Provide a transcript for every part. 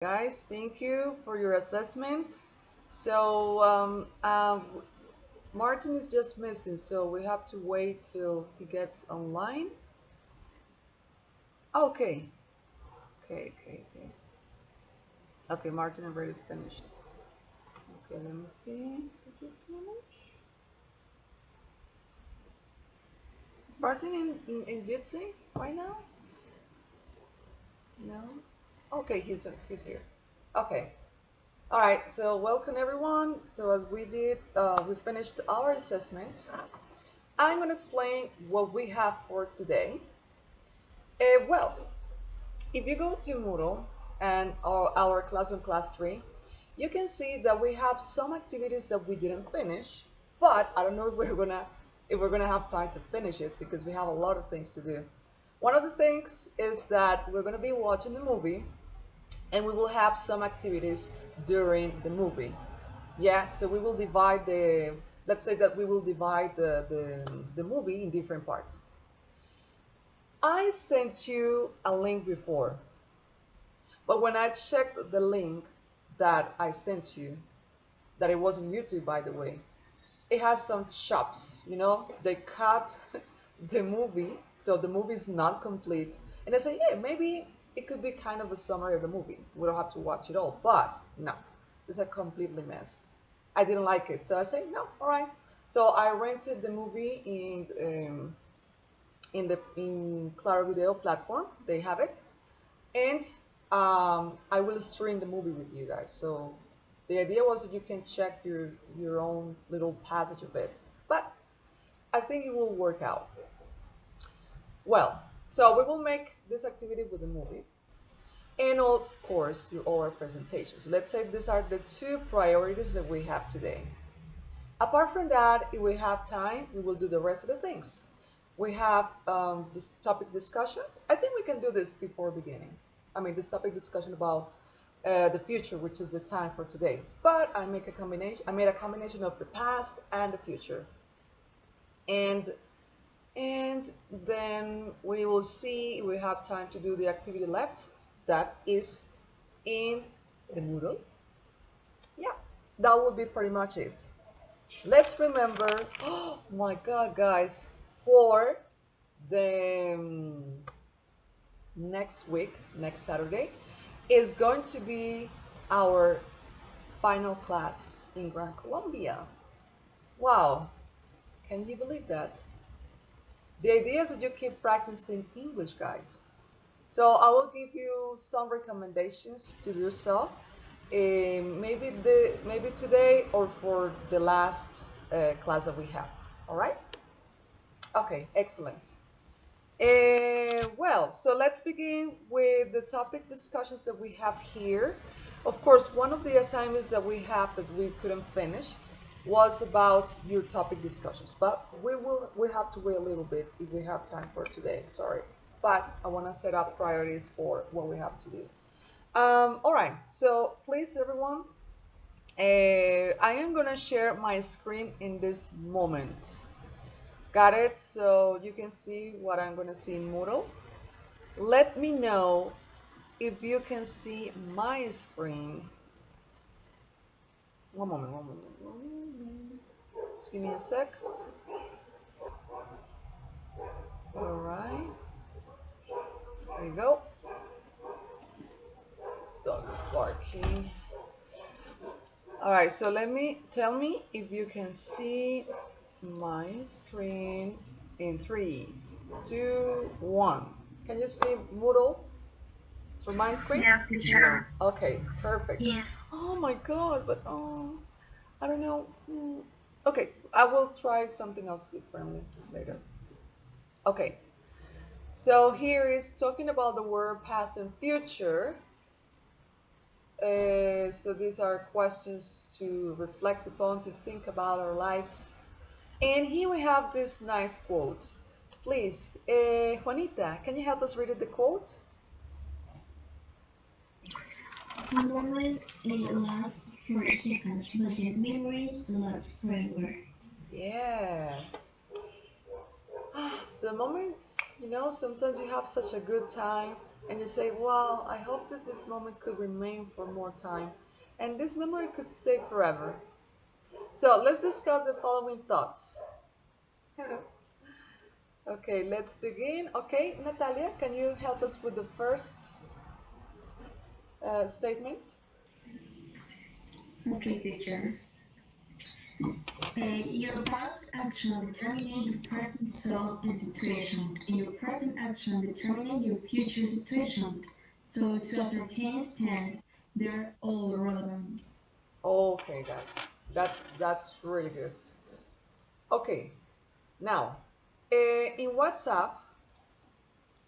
Guys, thank you for your assessment. So, Martin is just missing, so we have to wait till he gets online. Okay, okay. Okay, Martin already finished. Okay, let me see. Did you finish? Is Martin in Jitsi right now? No? Okay, he's here. Okay. All right, so welcome everyone. So as we did, we finished our assessment. I'm going to explain what we have for today. Well, if you go to Moodle and our class on class 3, you can see that we have some activities that we didn't finish, but I don't know if we're gonna have time to finish it because we have a lot of things to do. One of the things is that we're gonna be watching the movie and we will have some activities during the movie. Yeah, so we will divide let's say that we will divide the movie in different parts. I sent you a link before, but when I checked the link that I sent you, that it was on YouTube, by the way, it has some chops, they cut the movie, so the movie is not complete. And I say, yeah, maybe it could be kind of a summary of the movie. We don't have to watch it all, but no, it's a completely mess. I didn't like it, so I say, no, all right. So I rented the movie in Claro Video platform. They have it, and I will stream the movie with you guys. So the idea was that you can check your own little passage of it, but I think it will work out well. So we will make this activity with the movie, and of course your oral presentations. Let's say these are the two priorities that we have today. Apart from that, if we have time, we will do the rest of the things. We have this topic discussion. I think we can do this before beginning. I mean, this topic discussion about the future, which is the time for today. But I make a combination. I made a combination of the past and the future, and and then we will see if we have time to do the activity left. That is in the Moodle. Yeah, that would be pretty much it. Let's remember, oh my God, guys, for the next week, next Saturday, is going to be our final class in Gran Colombia. Wow, can you believe that? The idea is that you keep practicing English, guys. So I will give you some recommendations to do so. Maybe today or for the last class that we have. All right? Okay, excellent. Well, so let's begin with the topic discussions that we have here. Of course, one of the assignments that we have that we couldn't finish was about your topic discussions, but we have to wait a little bit if we have time for today. Sorry, but I want to set up priorities for what we have to do. All right, so please, everyone, I am gonna share my screen in this moment. Got it? So you can see what I'm going to see in Moodle. Let me know if you can see my screen. One moment, one moment. Just give me a sec. All right. There you go. This dog is barking. All right, so tell me if you can see my screen in 3, 2, 1. Can you see Moodle for my screen? Yes, teacher. Okay, perfect. Yes. Oh my God, but I don't know. Okay, I will try something else differently later. Okay, so here is talking about the word past and future. So these are questions to reflect upon, to think about our lives. And here we have this nice quote. Please, Juanita, can you help us read the quote? Memories may last for seconds, but the memories last forever. Yes. So moments, sometimes you have such a good time and you say, well, I hope that this moment could remain for more time, and this memory could stay forever. So let's discuss the following thoughts. Okay, let's begin. Okay, Natalia, can you help us with the first statement? Okay, teacher. Your past action determines your present self and situation, and your present action determines your future situation. So, to a certain extent, they're all relevant. Okay, guys, that's really good. Okay, now in WhatsApp,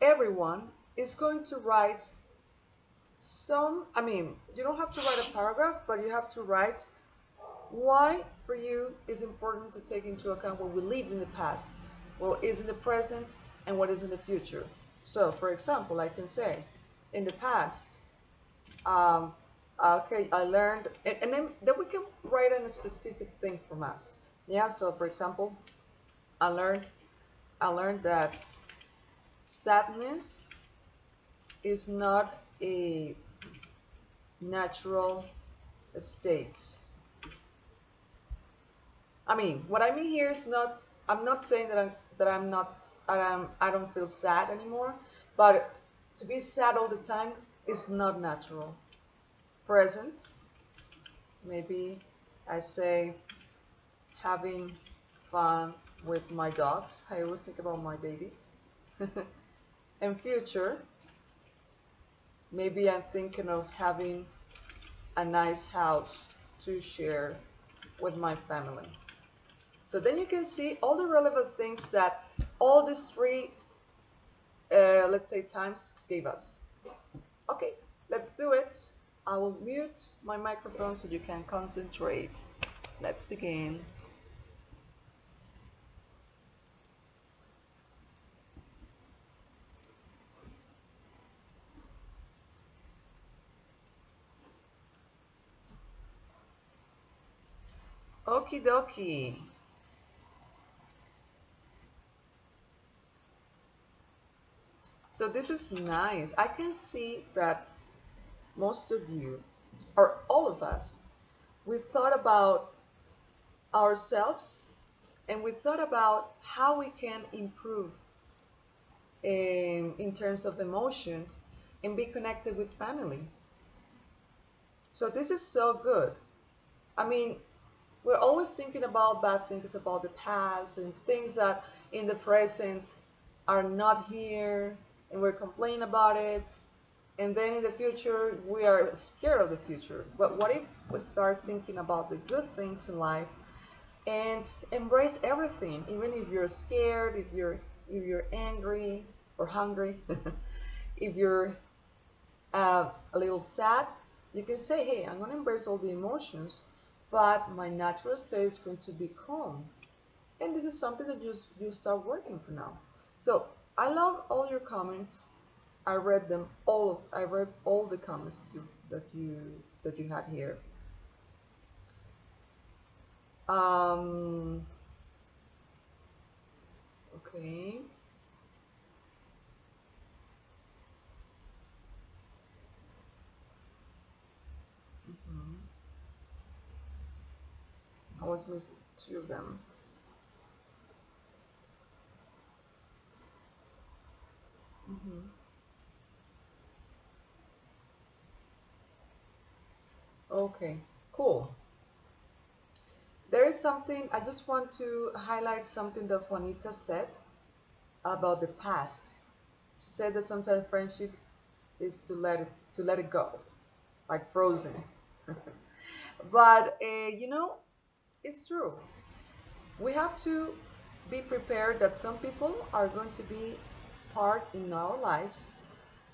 everyone is going to write some. I mean, you don't have to write a paragraph, but you have to write why for you is important to take into account what we live in the past, what is in the present, and what is in the future. So, for example, I can say, in the past, um, okay, I learned, and then we can write in a specific thing from us. Yeah. So, for example, I learned, I learned that sadness is not a natural state. I mean, what I mean here is not. I'm not saying that I'm not. I don't feel sad anymore. But to be sad all the time is not natural. Present, maybe I say having fun with my dogs. I always think about my babies. And future, maybe I'm thinking of having a nice house to share with my family. So then you can see all the relevant things that all these three, let's say, times gave us. Okay, let's do it. I will mute my microphone so you can concentrate. Let's begin. Okie dokie. So this is nice. I can see that most of you, or all of us, we thought about ourselves and we thought about how we can improve in terms of emotions and be connected with family. So this is so good. I mean, we're always thinking about bad things about the past and things that in the present are not here, and we're complaining about it. And then in the future, we are scared of the future. But what if we start thinking about the good things in life and embrace everything, even if you're scared, if you're angry or hungry, if you're a little sad, you can say, hey, I'm going to embrace all the emotions, but my natural state is going to be calm. And this is something that you start working for now. So I love all your comments. I read them all. I read all the comments that you had here. Um, okay. Mhm. I was missing two of them. Mhm. Okay, cool. There is something I just want to highlight something that Juanita said about the past. She said that sometimes friendship is to let it go, like frozen. But it's true. We have to be prepared that some people are going to be part in our lives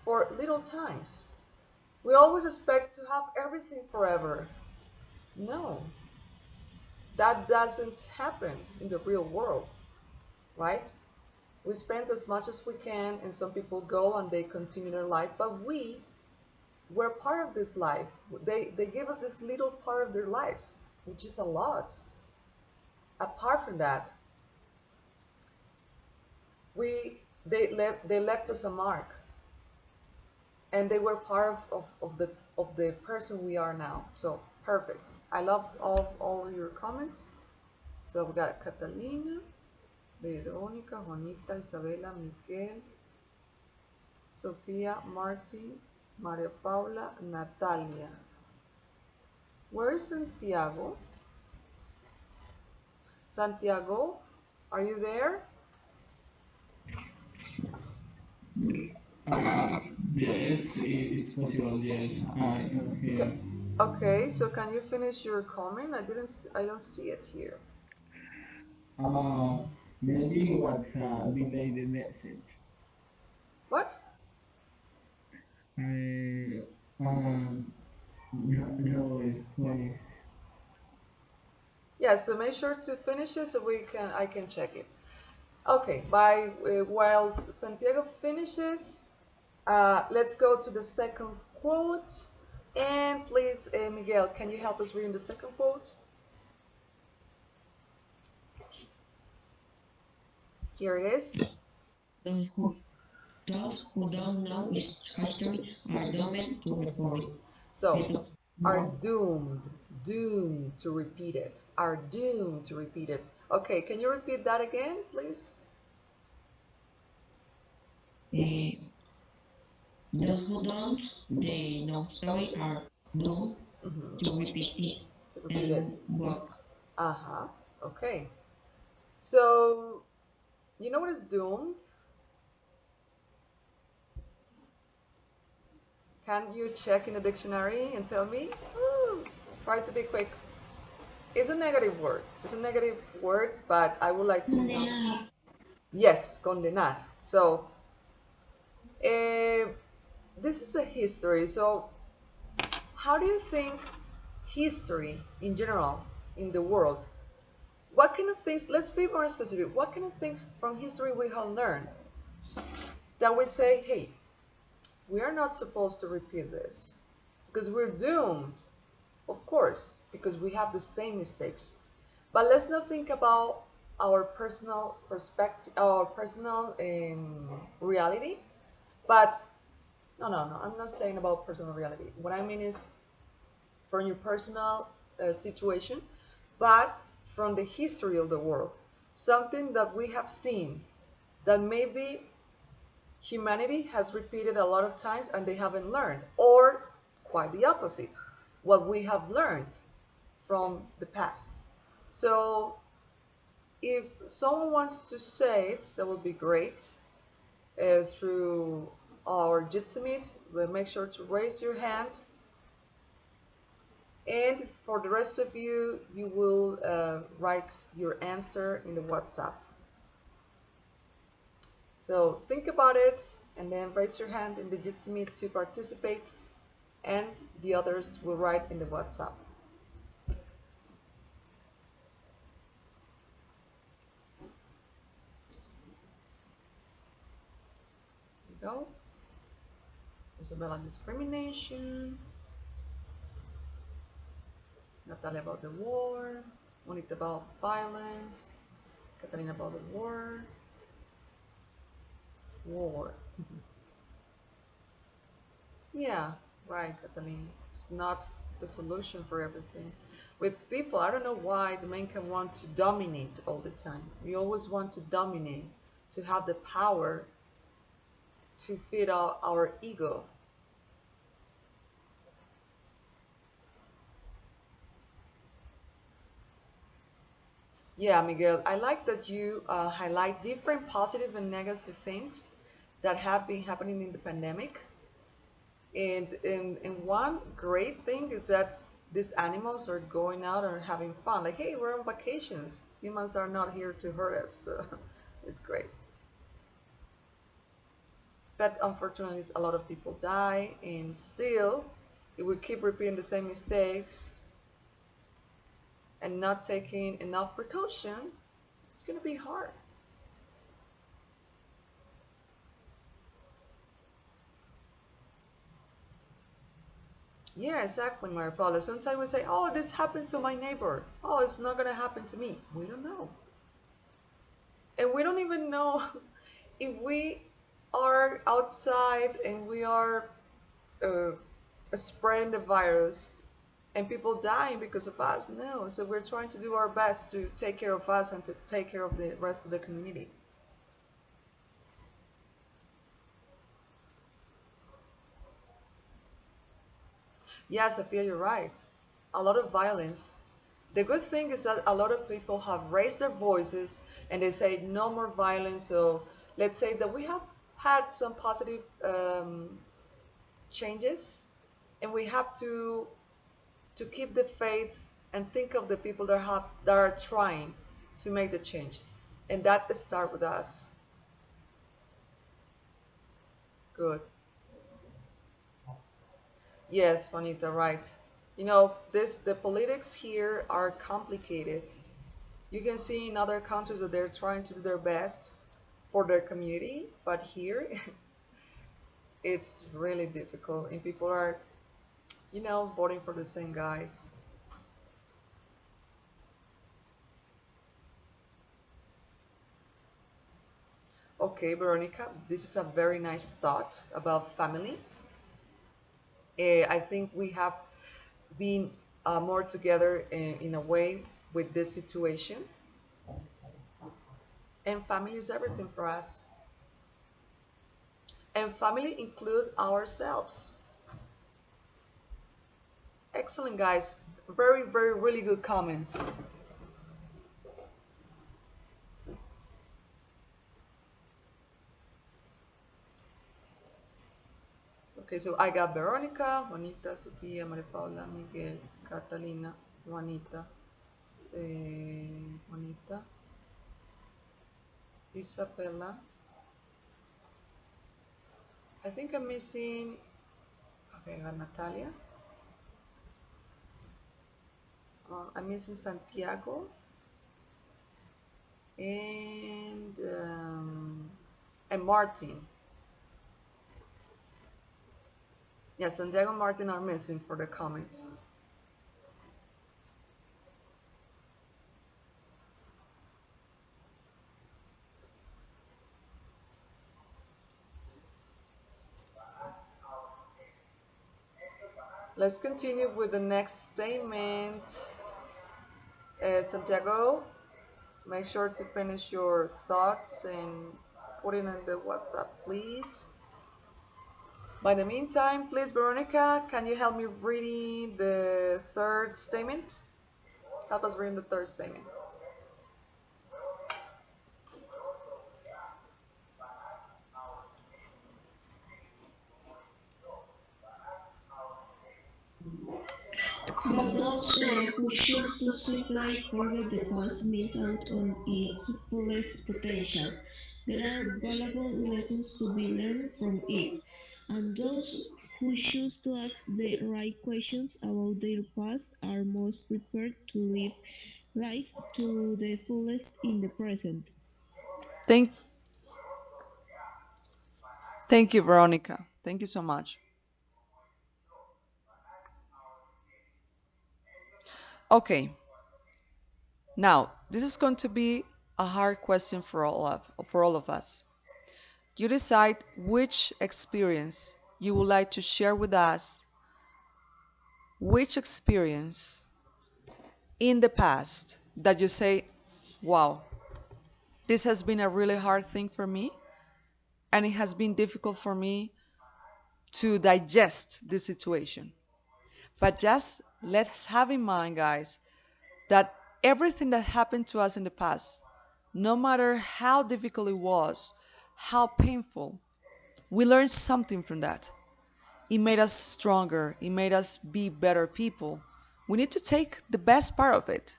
for little times. We always expect to have everything forever. No, that doesn't happen in the real world, right? We spend as much as we can, and some people go and they continue their life, but we're part of this life. They give us this little part of their lives, which is a lot. Apart from that, we they left us a mark. and they were part of the person we are now. So perfect. I love all your comments. So we got Catalina, Verónica, Juanita, Isabela, Miguel, Sofía, Marty, Maria Paula, Natalia. Where is Santiago? Santiago, are you there? Uh, yes, it's possible. Yes, I am Okay. here. Okay, so can you finish your comment? I don't see it here. Uh, Maybe what's a delayed message. What? I no, no, it's funny. Yeah, so make sure to finish it so I can check it. Okay, while Santiago finishes, let's go to the second quote. And please, Miguel, can you help us read the second quote? Here it is. Those who, those who don't know history are doomed to repeat So, it. are doomed to repeat it. Are doomed to repeat it. Okay, can you repeat that again, please? Uh, those who don't they know story are doomed Mhm. to repeat it To repeat it. and book. Uh-huh. Okay. So, you know what is doomed? Can you check in the dictionary and tell me? Woo! Try to be quick. It's a negative word. It's a negative word, but I would like to know. Condenar. Yes, condenar. So, uh, this is the history. So, how do you think history in general in the world? What kind of things? Let's be more specific. What kind of things from history we have learned that we say, hey, we are not supposed to repeat this because we're doomed, of course, because we have the same mistakes. But let's not think about our personal perspective, our personal reality. But no, I'm not saying about personal reality. What I mean is from your personal situation, but from the history of the world. Something that we have seen that maybe humanity has repeated a lot of times and they haven't learned, or quite the opposite, what we have learned from the past. So if someone wants to say it, that would be great through our Jitsi Meet. But make sure to raise your hand. And for the rest of you, you will write your answer in the WhatsApp. So think about it and then raise your hand in the Jitsi Meet to participate, and the others will write in the WhatsApp. Here we go. Isabella, discrimination. Natalia about the war. Monica about violence. Catalina about the war. War. Yeah, right, Catalina. It's not the solution for everything. With people, I don't know why the men can want to dominate all the time. We always want to dominate, to have the power to feed our ego. Yeah, Miguel, I like that you highlight different positive and negative things that have been happening in the pandemic. And one great thing is that these animals are going out and having fun. Like, hey, we're on vacations. Humans are not here to hurt us. So it's great. But unfortunately, a lot of people die, and still, if we keep repeating the same mistakes and not taking enough precaution, it's going to be hard. Yeah, exactly, Maria Paula. Sometimes we say, oh, this happened to my neighbor. Oh, it's not going to happen to me. We don't know. And we don't even know if we are outside and we are spreading the virus and people dying because of us. No, so we're trying to do our best to take care of us and to take care of the rest of the community. Yeah, Sophia, you're right. A lot of violence. The good thing is that a lot of people have raised their voices and they say no more violence. So let's say that we have had some positive changes, and we have to keep the faith and think of the people that are trying to make the change, and that start with us. Good. Yes, Juanita, right. The politics here are complicated. You can see in other countries that they're trying to do their best for their community, but here it's really difficult, and people are, voting for the same guys. Okay, Veronica, this is a very nice thought about family. I think we have been more together in a way with this situation, and family is everything for us. And family include ourselves. Excellent, guys. Very, very, really good comments. Okay, so I got Veronica, Juanita, Sofia, Maria Paula, Miguel, Catalina, Juanita, Juanita, Isabella. I think I'm missing. Okay, I got Natalia. I'm missing Santiago and Martin. Yeah, Santiago and Martin are missing for the comments. Let's continue with the next statement. Santiago, make sure to finish your thoughts and put it in the WhatsApp, please. By the meantime, please, Veronica, can you help me reading the third statement? Help us reading the third statement. But those who choose to simply forget the past miss out on its fullest potential. There are valuable lessons to be learned from it, and those who choose to ask the right questions about their past are most prepared to live life to the fullest in the present. Thank, thank you, Veronica. Thank you so much. Okay, now this is going to be a hard question for all of us. You decide which experience you would like to share with us, which experience in the past that you say, wow, this has been a really hard thing for me, and it has been difficult for me to digest this situation. But just let's have in mind, guys, that everything that happened to us in the past, no matter how difficult it was, how painful, we learned something from that. It made us stronger, it made us be better people. We need to take the best part of it.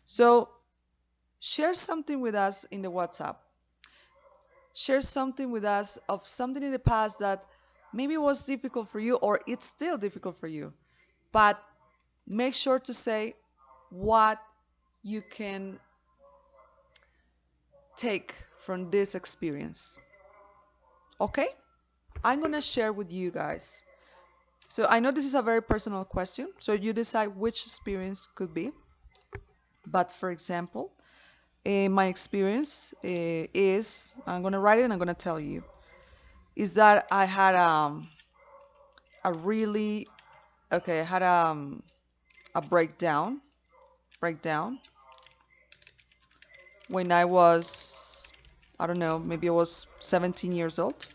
So, share something with us in the WhatsApp. Share something with us of something in the past that maybe was difficult for you or it's still difficult for you. But make sure to say what you can take from this experience. Okay? I'm going to share with you guys. So I know this is a very personal question, so you decide which experience could be. But for example, my experience is, I'm going to write it and I'm going to tell you, is that I had a really okay. I had a breakdown when I was, I don't know, maybe I was 17 years old.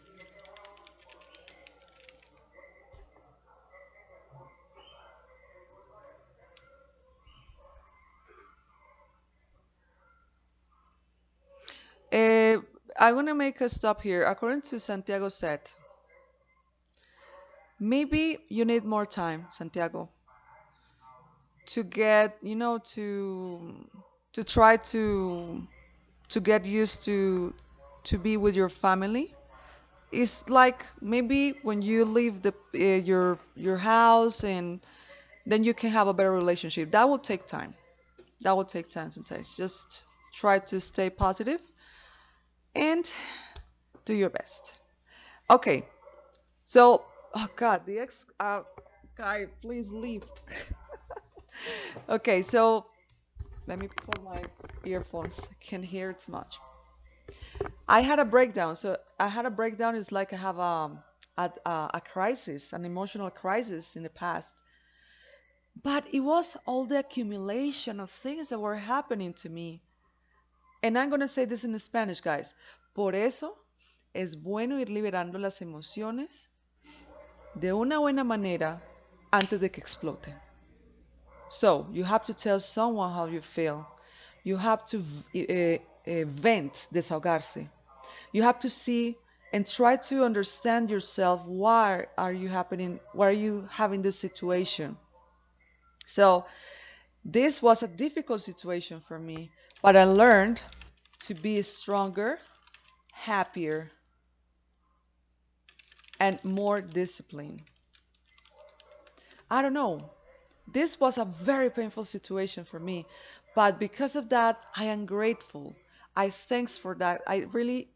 Uh, I'm gonna make a stop here. According to Santiago said, maybe you need more time, Santiago, to get, to try to get used to be with your family. It's like maybe when you leave your house and then you can have a better relationship. That will take time. That will take time sometimes. Just try to stay positive and do your best. Okay, so oh God, the ex guy, please leave. Okay, so let me put my earphones. I can't hear too much. I had a breakdown. So I had a breakdown. It's like I have a crisis, an emotional crisis in the past. But it was all the accumulation of things that were happening to me. And I'm going to say this in Spanish, guys. Por eso es bueno ir liberando las emociones de una buena manera antes de que exploten. So you have to tell someone how you feel. You have to vent, desahogarse. You have to see and try to understand yourself. Why are you having this situation? So this was a difficult situation for me, but I learned to be stronger, happier, and more disciplined. I don't know. This was a very painful situation for me, but because of that, I am grateful. I thanks for that. I really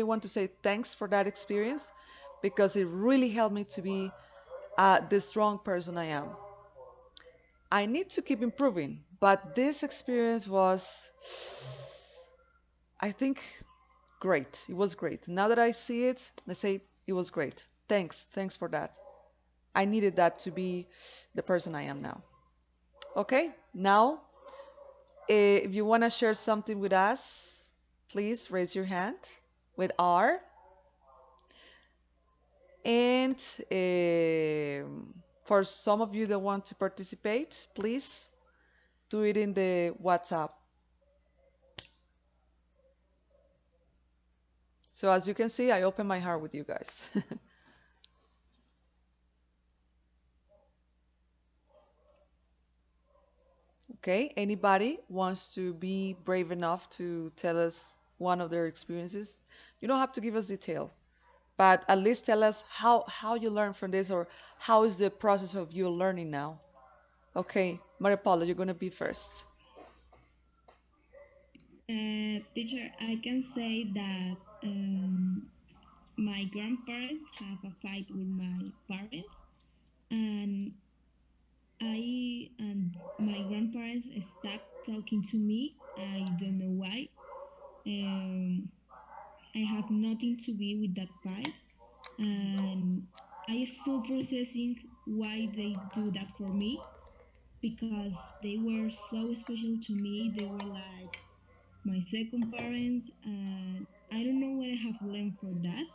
want to say thanks for that experience because it really helped me to be the strong person I am. I need to keep improving, but this experience was, I think, great. It was great. Now that I see it, I say it was great. Thanks for that. I needed that to be the person I am now. Okay, now if you want to share something with us, please raise your hand with R. And for some of you that want to participate, please do it in the WhatsApp. So as you can see, I open my heart with you guys. Okay, anybody wants to be brave enough to tell us one of their experiences? You don't have to give us detail, but at least tell us how you learn from this or how is the process of you learning now. Okay, Maria Paula, you're gonna be first. Teacher, I can say that my grandparents have a fight with my parents, and I and my grandparents stopped talking to me. I don't know why. Um, I have nothing to be with that fight, and I still processing why they do that for me because they were so special to me. They were like my second parents, and I don't know what I have learned for that,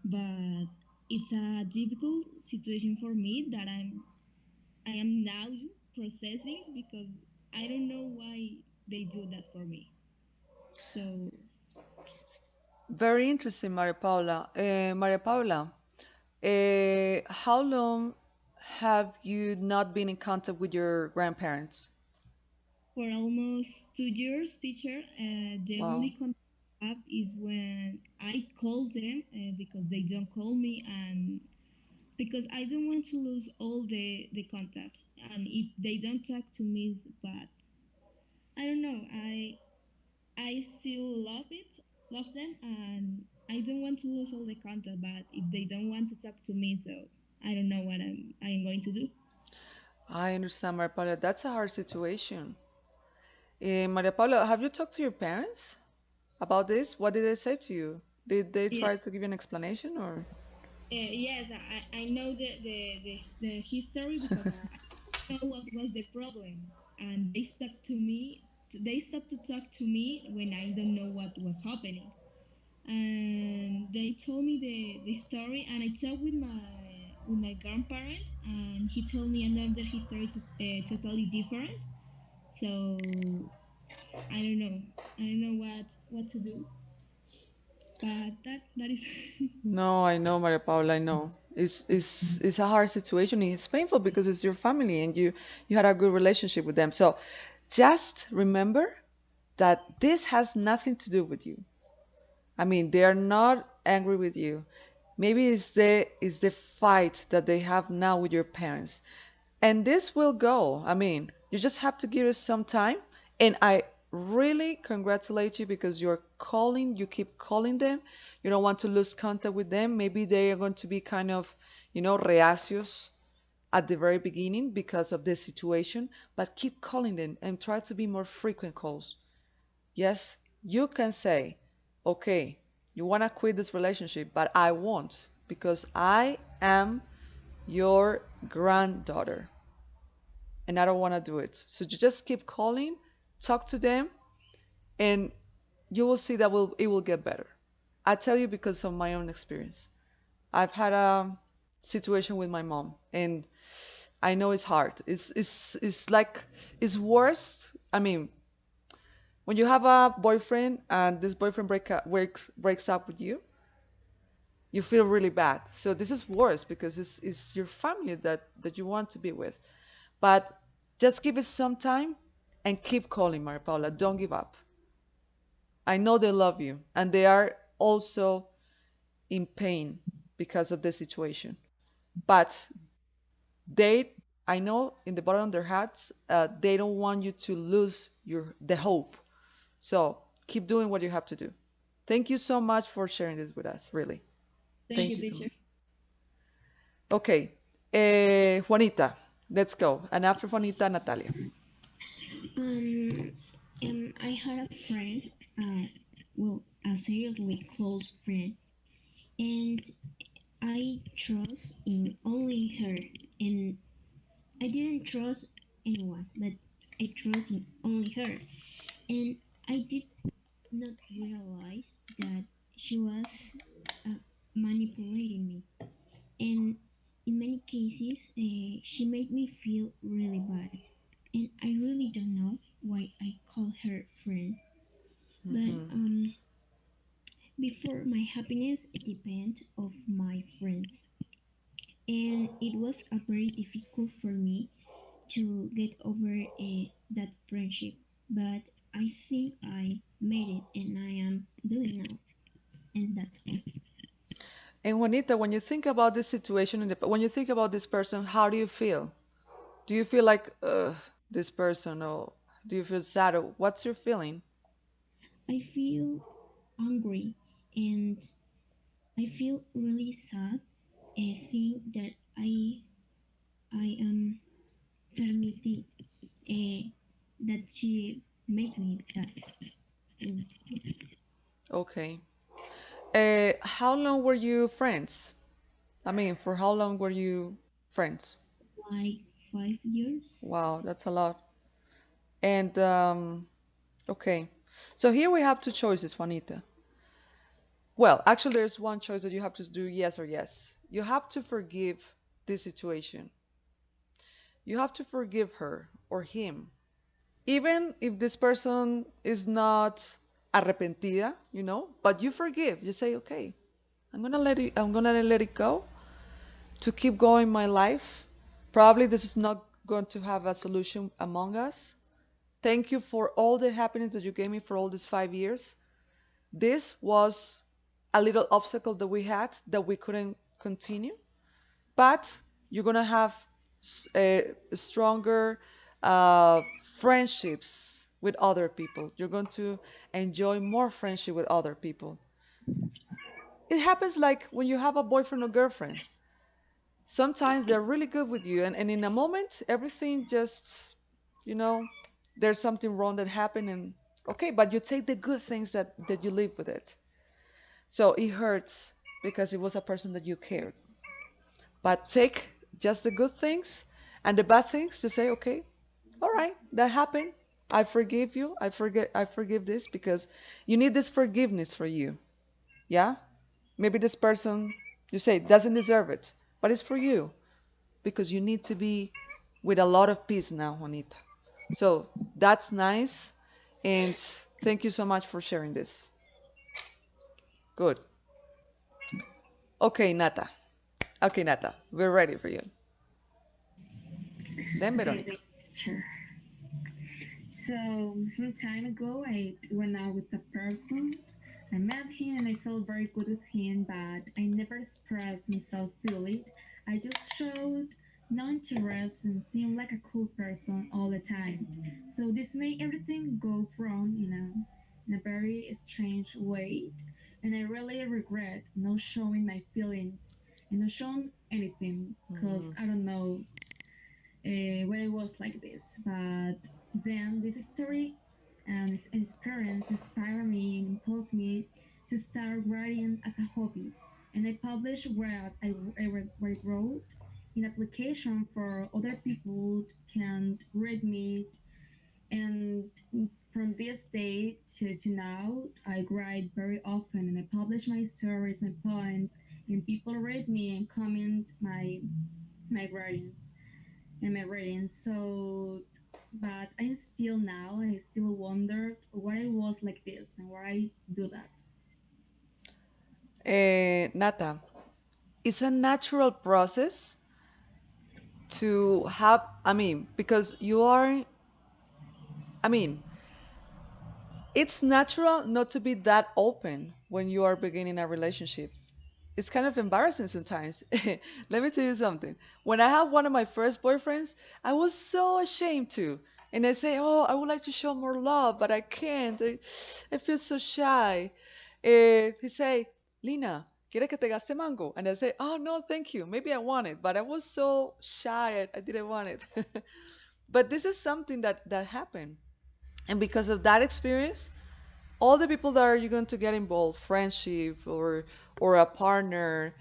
but it's a difficult situation for me that I am now processing because I don't know why they do that for me. So Very interesting, Maria Paula. Maria Paula, how long have you not been in contact with your grandparents? for almost 2 years, teacher, the Wow. only contact I have is when I call them because they don't call me, and because I don't want to lose all the contact. And if they don't talk to me, it's bad. I don't know. I still love them, and I don't want to lose all the contact. But if they don't want to talk to me, so I don't know what I am going to do. I understand, Maria Paula. That's a hard situation. Maria Paula, have you talked to your parents about this? What did they say to you? Did they Yeah, try to give you an explanation or? Yes, I know the history because I know what was the problem, and they stopped to me. They stopped to talk to me when I don't know what was happening, and they told me the story, and I talked with my grandparent, and he told me another history totally different. So I don't know. I don't know what to do, but that is. No, I know, Maria Paula, I know. It's a hard situation. It's painful because it's your family and you had a good relationship with them. So just remember that this has nothing to do with you. I mean, they are not angry with you. Maybe it's the fight that they have now with your parents. And this will go. I mean, you just have to give it some time. And I really congratulate you because you're calling, you keep calling them. You don't want to lose contact with them. Maybe they are going to be kind of, reacios at the very beginning because of this situation, but keep calling them and try to be more frequent calls. Yes, you can say, okay, you want to quit this relationship, but I won't because I am your granddaughter and I don't want to do it. So you just keep calling, talk to them, and you will see that it will get better. I tell you because of my own experience. I've had a situation with my mom, and I know it's hard. It's like it's worse. I mean, when you have a boyfriend and this boyfriend breaks up with you, you feel really bad. So this is worse because it's your family that you want to be with. But just give it some time and keep calling, Maria Paula. Don't give up. I know they love you and they are also in pain because of the situation. But they, I know in the bottom of their hearts, they don't want you to lose the hope. So keep doing what you have to do. Thank you so much for sharing this with us, really. Thank Thank you, you so teacher. much. Okay, Juanita, let's go. And after Juanita, Natalia. Um, I had a friend, well, a seriously close friend, and I trust in only her, and I didn't trust anyone, but I trust in only her, and I did not realize that she was uh, manipulating me, and in many cases, she made me feel really bad, and I really don't know why I call her friend, but Hmm. before my happiness depend of my friends, and it was very difficult for me to get over that friendship, but I think I made it and I am doing now, and that's all. And Juanita, when you think about this situation, when you think about this person, how do you feel? Do you feel like, this person, or do you feel sad? Or what's your feeling? I feel angry and I feel really sad. I think that I am permitting that she made me that. Mm, Okay. How long were you friends? I mean, for how long were you friends? like 5 years. Wow, that's a lot. And okay. So here we have two choices, Juanita. Well, actually, there's one choice that you have to do yes or yes. You have to forgive this situation. You have to forgive her or him. Even if this person is not arrepentida, but you forgive. You say, okay, I'm gonna let it go to keep going my life. Probably this is not going to have a solution among us. Thank you for all the happiness that you gave me for all these 5 years. This was a little obstacle that we had that we couldn't continue, but you're gonna have stronger friendships with other people. You're going to enjoy more friendship with other people. It happens like when you have a boyfriend or girlfriend. Sometimes they're really good with you, and in a moment, everything just, you know, there's something wrong that happened, and okay, but you take the good things that you live with it. So it hurts. because it was a person that you cared. But take just the good things and the bad things to say, okay, all right, that happened. I forgive you. I forgive this because you need this forgiveness for you. Yeah? Maybe this person you say doesn't deserve it, but it's for you because you need to be with a lot of peace now, Juanita. So that's nice. And thank you so much for sharing this. Good. Okay, Nata. Okay, Nata. We're ready for you. Then Okay, Veronica. thank you, teacher. So, some time ago, I went out with a person. I met him and I felt very good with him, but I never expressed myself fully. I just showed no interest and seemed like a cool person all the time. So, this made everything go wrong, in a very strange way. And I really regret not showing my feelings and not showing anything because Mhm. I don't know where it was like this. But then this story and its experience inspired me and impulsed me to start writing as a hobby. And I published what I wrote in application for other people can read me. And from this day to now, I write very often and I publish my stories, my poems, and people read me and comment my writings and my ratings. So, but I still now, I still wonder why I was like this and why I do that. Nata, it's a natural process to have, I mean, because you are, I mean, it's natural not to be that open when you are beginning a relationship. It's kind of embarrassing sometimes. Let me tell you something. When I had one of my first boyfriends, I was so ashamed to. And I say, oh, I would like to show more love, but I can't. I feel so shy. He say, Lina, ¿quieres que te gaste mango? And I say, oh, no, thank you. Maybe I want it, but I was so shy. I didn't want it. But this is something that happened. And because of that experience, all the people that are you going to get involved, friendship or a partner,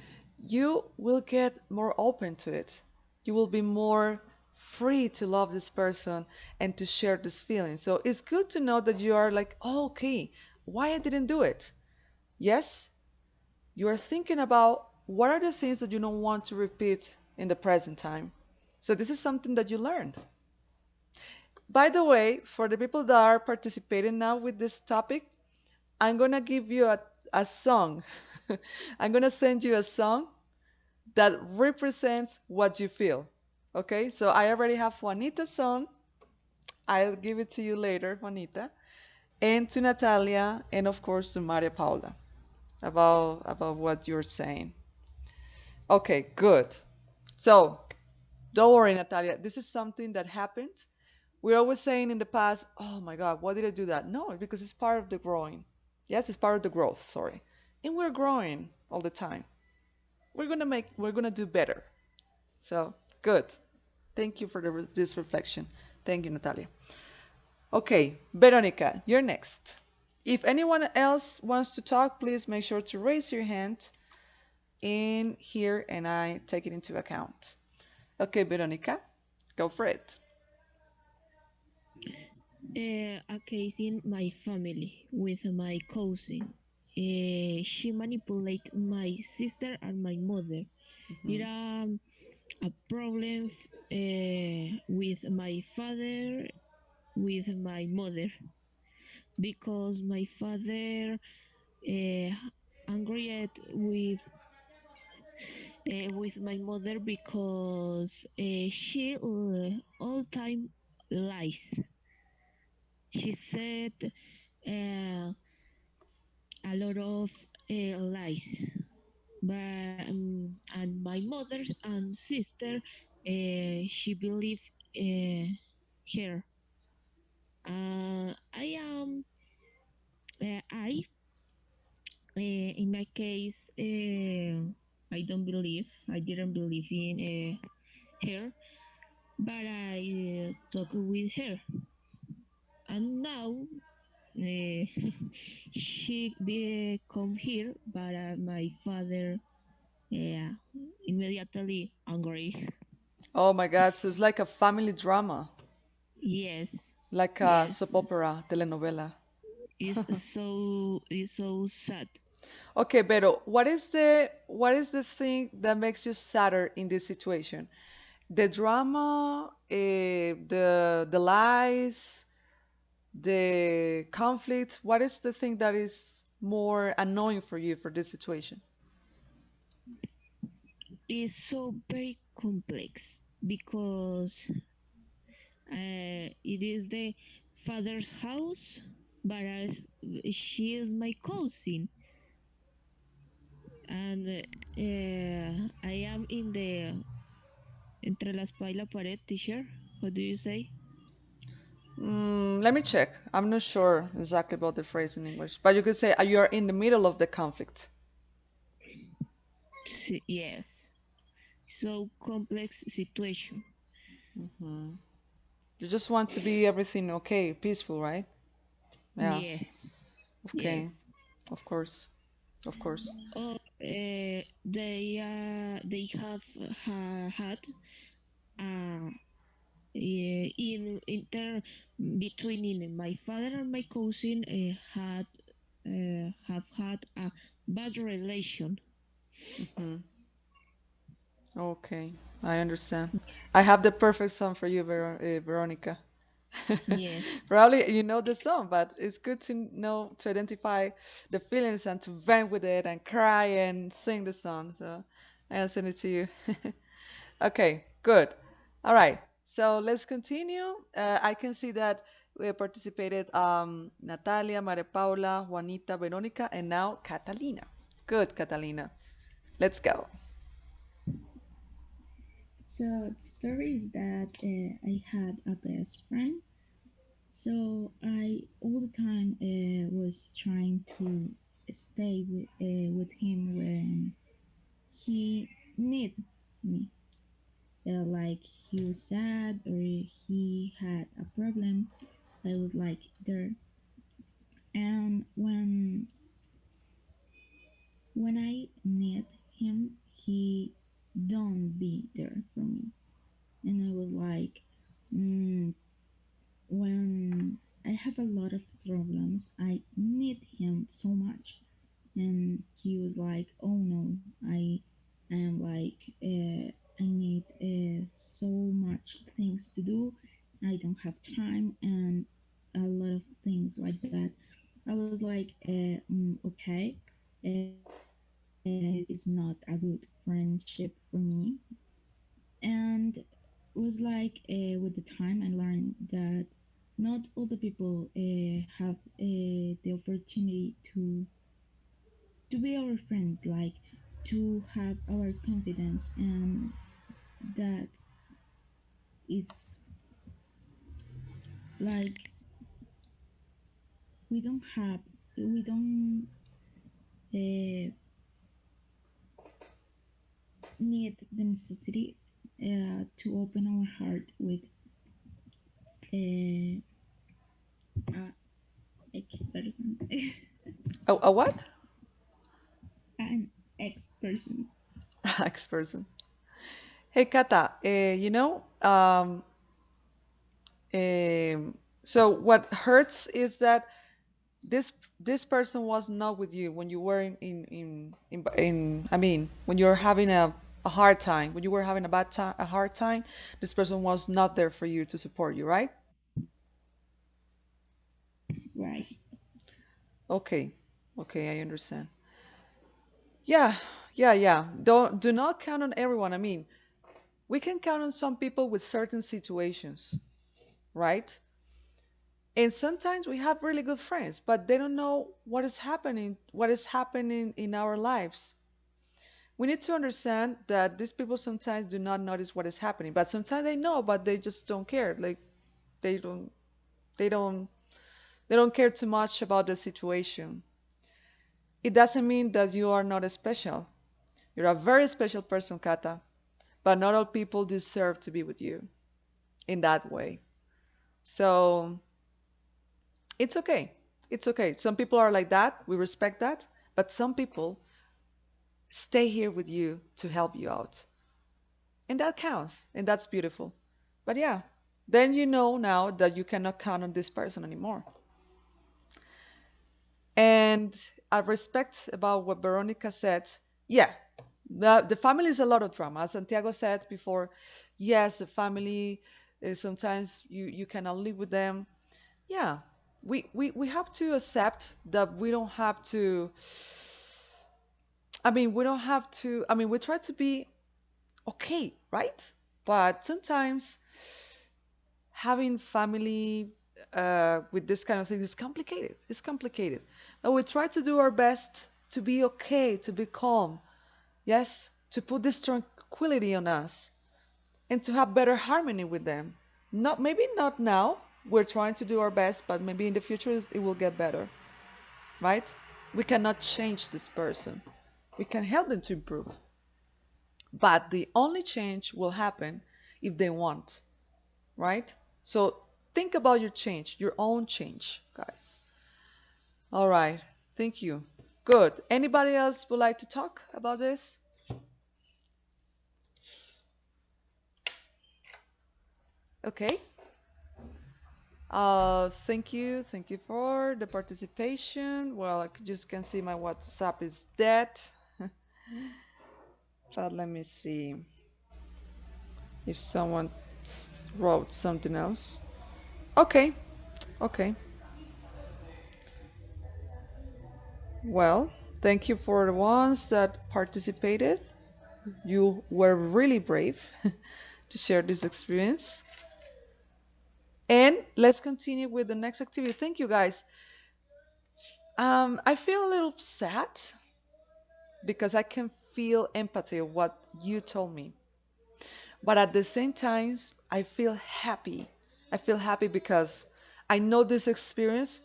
you will get more open to it. You will be more free to love this person and to share this feeling. So it's good to know that you are like, oh, okay, why I didn't do it? Yes, you are thinking about what are the things that you don't want to repeat in the present time. So this is something that you learned. By the way, for the people that are participating now with this topic, I'm gonna give you a song. I'm gonna send you a song that represents what you feel. Okay, so I already have Juanita's song. I'll give it to you later, Juanita, and to Natalia, and of course to Maria Paula about what you're saying. Okay, good. So don't worry, Natalia. This is something that happened. We're always saying in the past, oh my God, why did I do that? No, because it's part of the growing. Yes, it's part of the growth, sorry. And we're growing all the time. We're gonna do better. So good. Thank you for this reflection. Thank you, Natalia. Okay, Veronica, you're next. If anyone else wants to talk, please make sure to raise your hand in here and I take it into account. Okay, Veronica, go for it. A case in my family with my cousin. She manipulated my sister and my mother. There Mhm. a problem with my father, with my mother, because my father uh, angry at with my mother because she all time lies. She said uh, a lot of lies. But and my mother and sister, she believed her. I am in my case, I don't believe. I didn't believe in her, but I talk with her, and now she come here, but my father uh, immediately angry. Oh my God, so it's like a family drama, Yes, like a yes, soap opera, telenovela. it's so sad. Okay, Pero, what is the thing that makes you sadder in this situation? The drama, the lies, the conflict. What is the thing that is more annoying for you for this situation? It's so very complex because it is the father's house, but as she is my cousin, and I am in the entre la espada y la pared teacher. What do you say? Let me check. I'm not sure exactly about the phrase in English, but you could say you are in the middle of the conflict. Yes. So complex situation. You just want to be everything okay, peaceful, right? Yeah. Yes. Okay. Yes. Of course. Of course. Oh, they have had uh, in inter between my father and my cousin had have had a bad relation. Okay. I understand. I have the perfect song for you, Veronica. Yes. Probably you know the song, but it's good to know to identify the feelings and to vent with it and cry and sing the song. So I'll send it to you. Okay, good. All right. So let's continue. I can see that we participated Natalia, Maria Paula, Juanita, Veronica, and now Catalina. Good, Catalina. Let's go. So the story is that I had a best friend. So I all the time was trying to stay with him when he needed me. Like he was sad or he had a problem, I was like there. And when I need him, he don't be there for me. And I was like, mm, when I have a lot of problems, I need him so much. And he was like, "Oh no, I am like, I need so much things to do. I don't have time, and a lot of things like that." I was like, "Okay, it's not a good friendship for me." And was like with the time I learned that not all the people have the opportunity to be our friends, like to have our confidence, and that it's like we don't uh, need the necessity to open our heart with uh, a ex person. A what? An ex person. Ex-person. Hey, Kata, so what hurts is that this person was not with you when you were I mean, when you're having a hard time, when you were having a bad time, a hard time, this person was not there for you to support you, right? Right. Okay. Okay, I understand. Yeah, yeah. Do not count on everyone. I mean, we can count on some people with certain situations, right? And sometimes we have really good friends, but they don't know what is happening in our lives. We need to understand that these people sometimes do not notice what is happening, but sometimes they know, but they just don't care. Like they don't they don't they don't care too much about the situation. It doesn't mean that you are not special. You're a very special person, Kata, but not all people deserve to be with you in that way. So it's okay. It's okay. Some people are like that. We respect that. But some people stay here with you to help you out. And that counts. And that's beautiful. But yeah, then you know now that you cannot count on this person anymore. And I respect about what Veronica said. Yeah, the family is a lot of drama. As Santiago said before, yes, the family, sometimes you cannot live with them. Yeah, we have to accept that we don't have to, we don't have to, we try to be okay, right? But sometimes having family with this kind of thing is complicated. It's complicated. But we try to do our best to be okay, to be calm, yes, to put this tranquility on us and to have better harmony with them. Not maybe not now. We're trying to do our best, but maybe in the future it will get better, right? We cannot change this person. We can help them to improve. But the only change will happen if they want, right? So think about your change, your own change, guys. All right. Thank you. Good. Anybody else would like to talk about this? Okay. Thank you. Thank you for the participation. Well, I just can see my WhatsApp is dead. But let me see if someone wrote something else. Okay. Okay. Well, thank you for the ones that participated. You were really brave to share this experience. And let's continue with the next activity. Thank you, guys. I feel a little sad because I can feel empathy of what you told me. But at the same time, I feel happy. I feel happy because I know this experience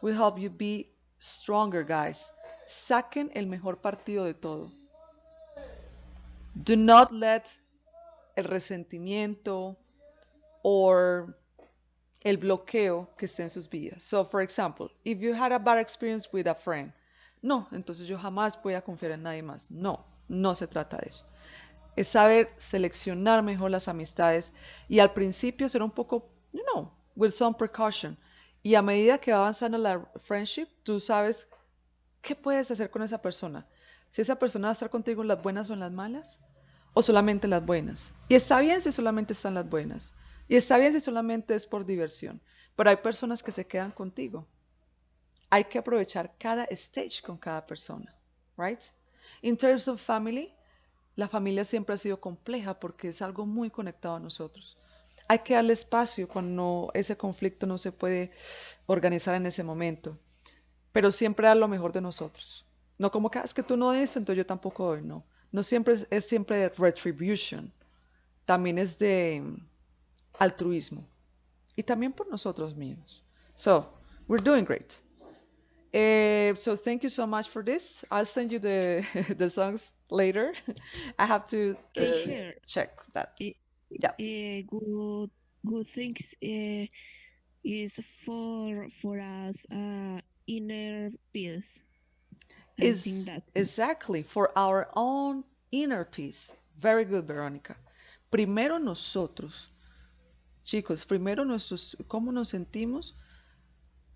will help you be stronger, guys. Saquen el mejor partido de todo. Do not let el resentimiento or el bloqueo que esté en sus vidas. So, for example, if you had a bad experience with a friend, no, entonces yo jamás voy a confiar en nadie más. No, no se trata de eso. Es saber seleccionar mejor las amistades y al principio ser un poco, with some precaution. Y a medida que va avanzando la friendship, tú sabes qué puedes hacer con esa persona. Si esa persona va a estar contigo en las buenas o en las malas, o solamente en las buenas. Y está bien si solamente están las buenas. Y está bien si solamente es por diversión. Pero hay personas que se quedan contigo. Hay que aprovechar cada stage con cada persona. Right? In terms of family, la familia siempre ha sido compleja porque es algo muy conectado a nosotros. Hay que darle espacio cuando ese conflicto no se puede organizar en ese momento. Pero siempre dar lo mejor de nosotros. No como que es que tú no das, entonces yo tampoco doy, no. No siempre es siempre de retribution. También es de altruismo. Y también por nosotros mismos. So, we're doing great. So thank you so much for this. I'll send you the the songs later. I have to Sure. check that. Yeah. Good things is for us inner peace. I think Is that. exactly for our own inner peace. Very good, Veronica. Primero nosotros, chicos, primero cómo nos sentimos,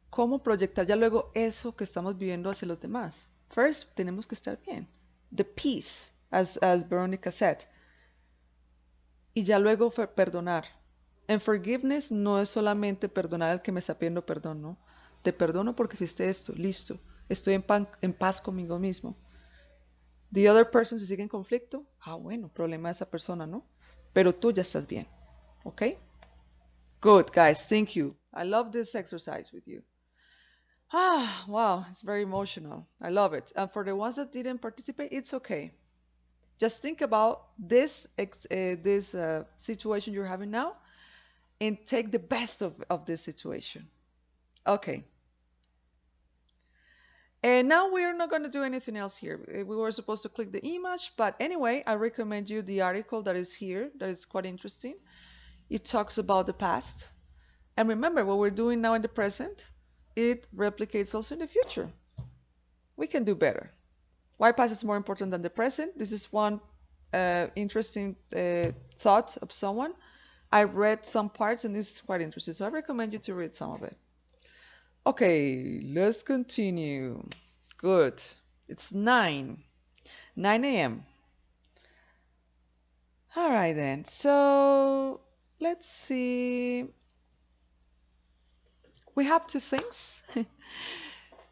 cómo proyectar ya luego eso que estamos viviendo hacia los demás. First, tenemos que estar bien. The peace, as Veronica said. Y ya luego perdonar. And forgiveness no es solamente perdonar al que me está pidiendo perdón, no. Te perdono porque hiciste esto, listo. Estoy en paz conmigo mismo. The other person, si sigue en conflicto, bueno, problema de esa persona, ¿no? Pero tú ya estás bien, ¿ok? Good, guys, thank you. I love this exercise with you. Wow, it's very emotional. I love it. And for the ones that didn't participate, it's okay. Just think about this situation you're having now and take the best of this situation. Okay. And now we're not going to do anything else here. We were supposed to click the image, but anyway, I recommend you the article that is here. That is quite interesting. It talks about the past. And remember, what we're doing now in the present it replicates also in the future. We can do better. Why past is more important than the present? This is one interesting thought of someone. I read some parts and it's quite interesting, so I recommend you to read some of it. Okay, let's continue. Good. It's 9 a.m. All right then. So let's see. We have two things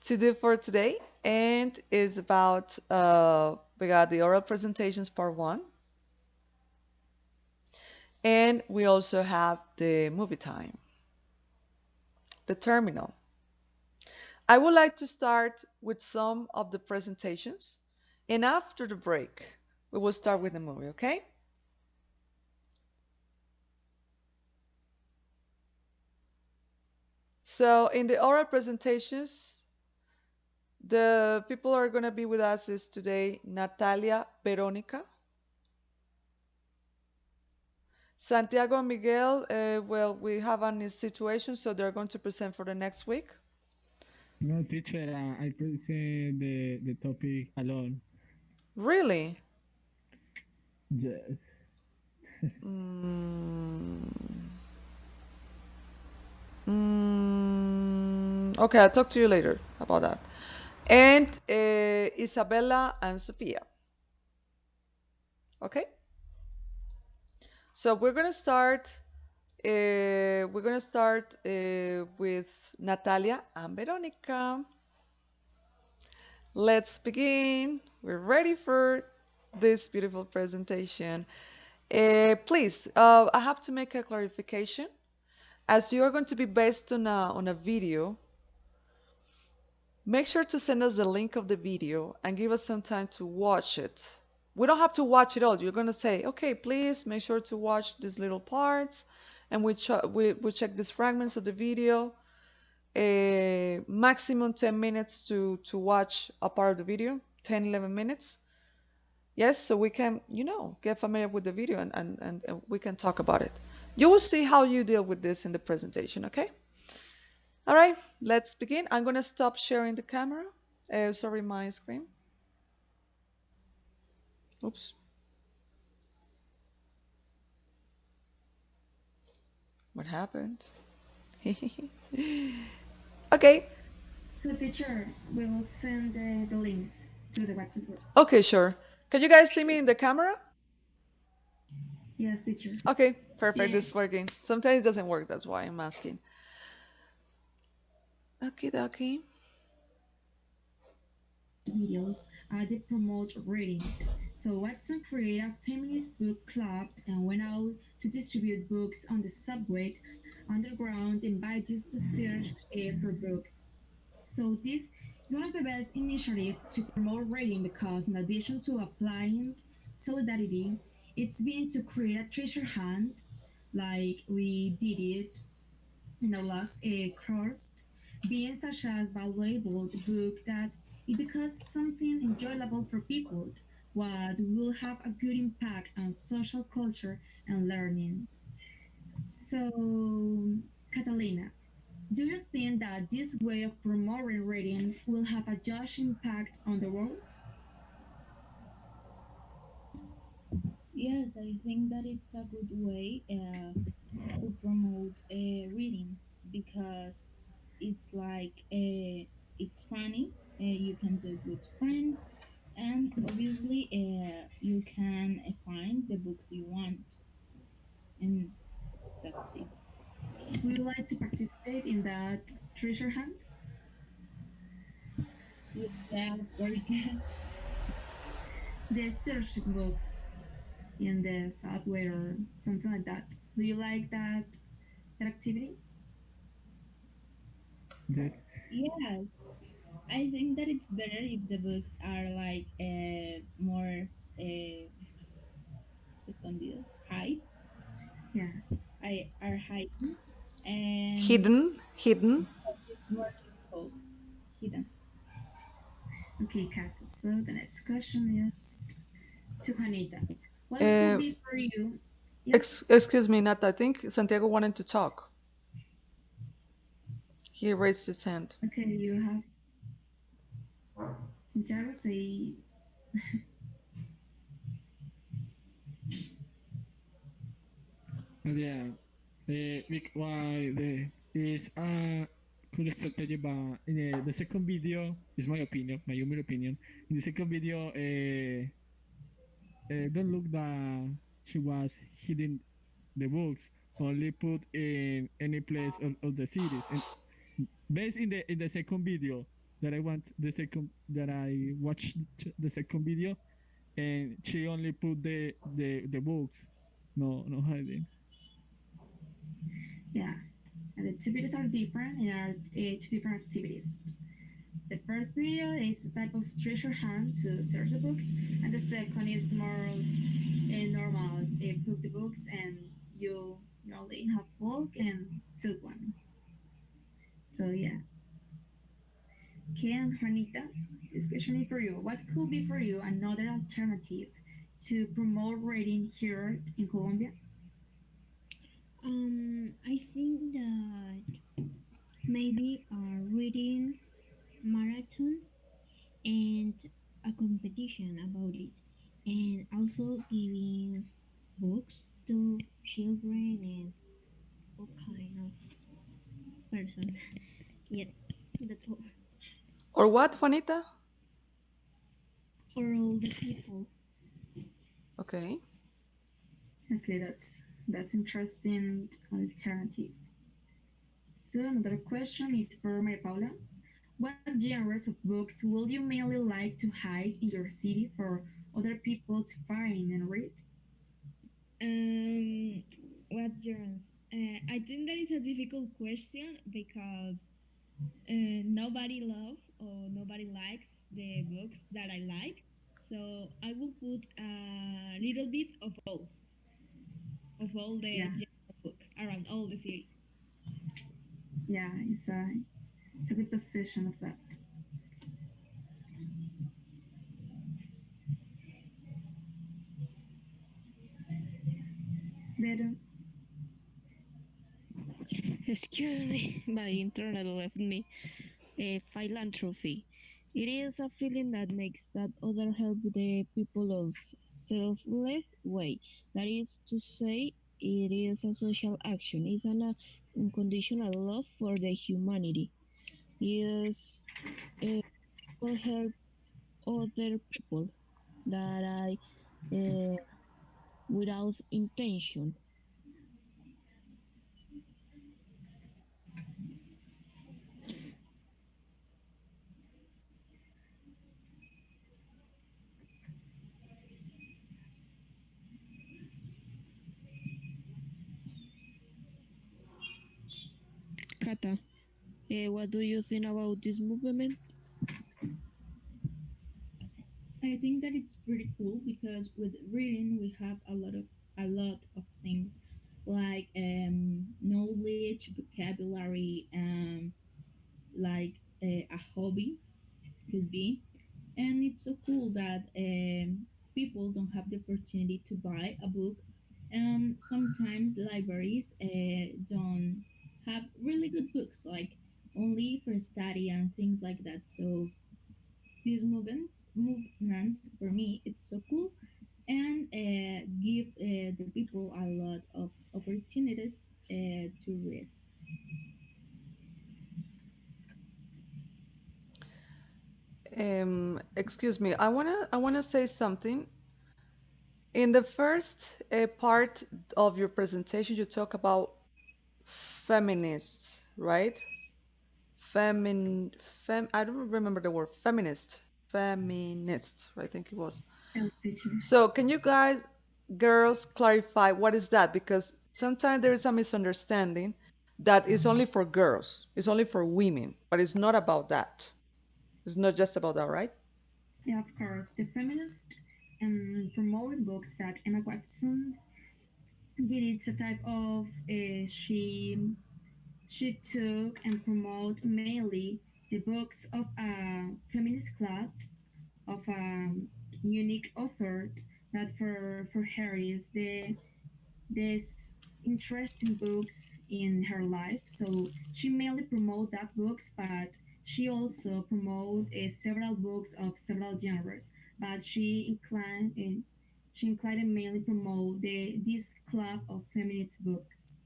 to do for today, and is about we got the oral presentations part 1, and we also have the movie time, the terminal. I would like to start with some of the presentations, and after the break we will start with the movie, okay? So in the oral presentations, the people who are going to be with us is today Natalia, Veronica, Santiago and Miguel. Well, we have a situation, so they're going to present for the next week. No, teacher, I present the topic alone. Really? Yes. Okay, I'll talk to you later about that. And Isabella and Sophia. Okay? So we're gonna start. With Natalia and Veronica. Let's begin. We're ready for this beautiful presentation. Please, I have to make a clarification. As you are going to be based on a video, make sure to send us the link of the video and give us some time to watch it. We don't have to watch it all. You're going to say, okay, please make sure to watch these little parts, and we check these fragments of the video. Maximum 10 minutes to watch a part of the video, 10-11 minutes. Yes, so we can, get familiar with the video, and we can talk about it. You will see how you deal with this in the presentation, okay? All right, let's begin. I'm going to stop sharing the camera. Sorry, my screen. Oops. What happened? Okay. So, teacher, we'll send the links to the WhatsApp group. Okay, sure. Can you guys see me in the camera? Yes, teacher. Okay, perfect. Yeah. This is working. Sometimes it doesn't work. That's why I'm asking. Okay. Videos they promote reading. So Watson created a feminist book club and went out to distribute books on the subway, underground, invite us to search for books. So this is one of the best initiatives to promote reading because in addition to applying solidarity, it's been to create a treasure hunt like we did it in our last course, being such as valuable book that it becomes something enjoyable for people, what will have a good impact on social culture and learning. So, Catalina, do you think that this way of promoting reading will have a huge impact on the world? Yes, I think that it's a good way to promote reading because it's like it's funny. You can do it with friends, and obviously you can find the books you want, and that's it. Would you like to participate in that treasure hunt? Yeah, of course. The search books in the subway or something like that. Do you like that activity? Yes. Yeah, I think that it's better if the books are like more escondidos, hide, Yeah. are hidden, and Hidden. it's more difficult hidden. Okay, Kat. So the next question is to Juanita. What could Uh, be for you? Yes. excuse me, Nat. I think Santiago wanted to talk. He raised his hand. Okay, you have Santiago say. Yeah, why the is cool strategy, but in the second video is my opinion, my humble opinion. In the second video, don't look that she was hiding the books, only put in any place of the series. And based in the second video that I want the second that I watched the second video, and she only put the books, no hiding. Yeah, and the two videos are different and are two different activities. The first video is a type of treasure hunt to search the books, and the second is more normal. Book the books, and you only have book and took one. So yeah, Ken, Juanita, this question is for you. What could be for you another alternative to promote reading here in Colombia? I think that maybe a reading marathon and a competition about it, and also giving books to children and all kind of person. Yeah, that's all. Or what, Juanita? For all the people. Okay. Okay, that's interesting alternative. So another question is for Maria Paula. What genres of books would you mainly like to hide in your city for other people to find and read? Um, what genres? I think that is a difficult question because nobody loves or nobody likes the books that I like. So I will put a little bit of all the Yeah, genre of books around all the series. yeah, it's a good position of that. Better. Excuse me, my internet left me. Philanthropy. It is a feeling that makes that other help the people of selfless way. That is to say, it is a social action. It's an unconditional love for the humanity. It is for help other people that I without intention. Kata, what do you think about this movement? I think that it's pretty cool because with reading we have a lot of things like knowledge, vocabulary, like a hobby could be, and it's so cool that people don't have the opportunity to buy a book, and sometimes libraries don't have really good books, like only for study and things like that. So this movement for me it's so cool and give the people a lot of opportunities to read. Excuse me. I wanna say something. In the first part of your presentation, you talk about feminists, right? I don't remember the word feminist. Feminist, I think it was. Else teacher. So can you guys, girls, clarify what is that? Because sometimes there is a misunderstanding that it's only for girls, it's only for women, but it's not about that. It's not just about that, right? Yeah, of course. The feminist promoting books that Emma Watson did. It's a type of she took and promote mainly the books of a feminist club of a unique author that for her is the this. interesting books in her life. So she mainly promote that books, but she also promote several books of several genres. But she inclined and mainly promote this club of feminist books,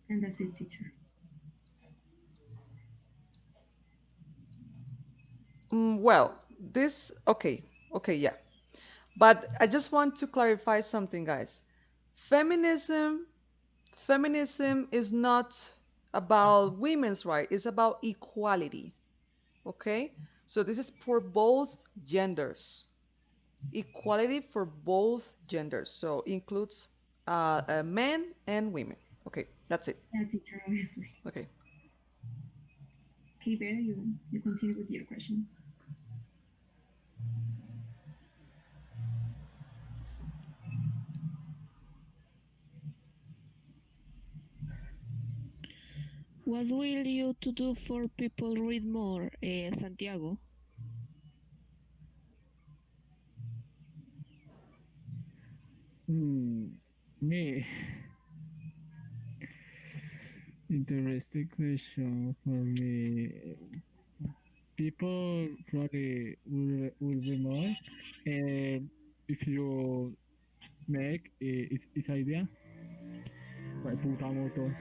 and that's it, teacher. Well, okay, okay, yeah. But I just want to clarify something, guys. Feminism, feminism is not about women's right. It's about equality. Okay, so this is for both genders. Equality for both genders. So includes men and women. Okay, that's it. Yeah, teacher, obviously. Okay. Okay, Bear, you continue with your questions. What will you to do for people read more, Santiago? Hmm. Me. Interesting question for me. People probably will be more. And if you make its idea, like puta moto.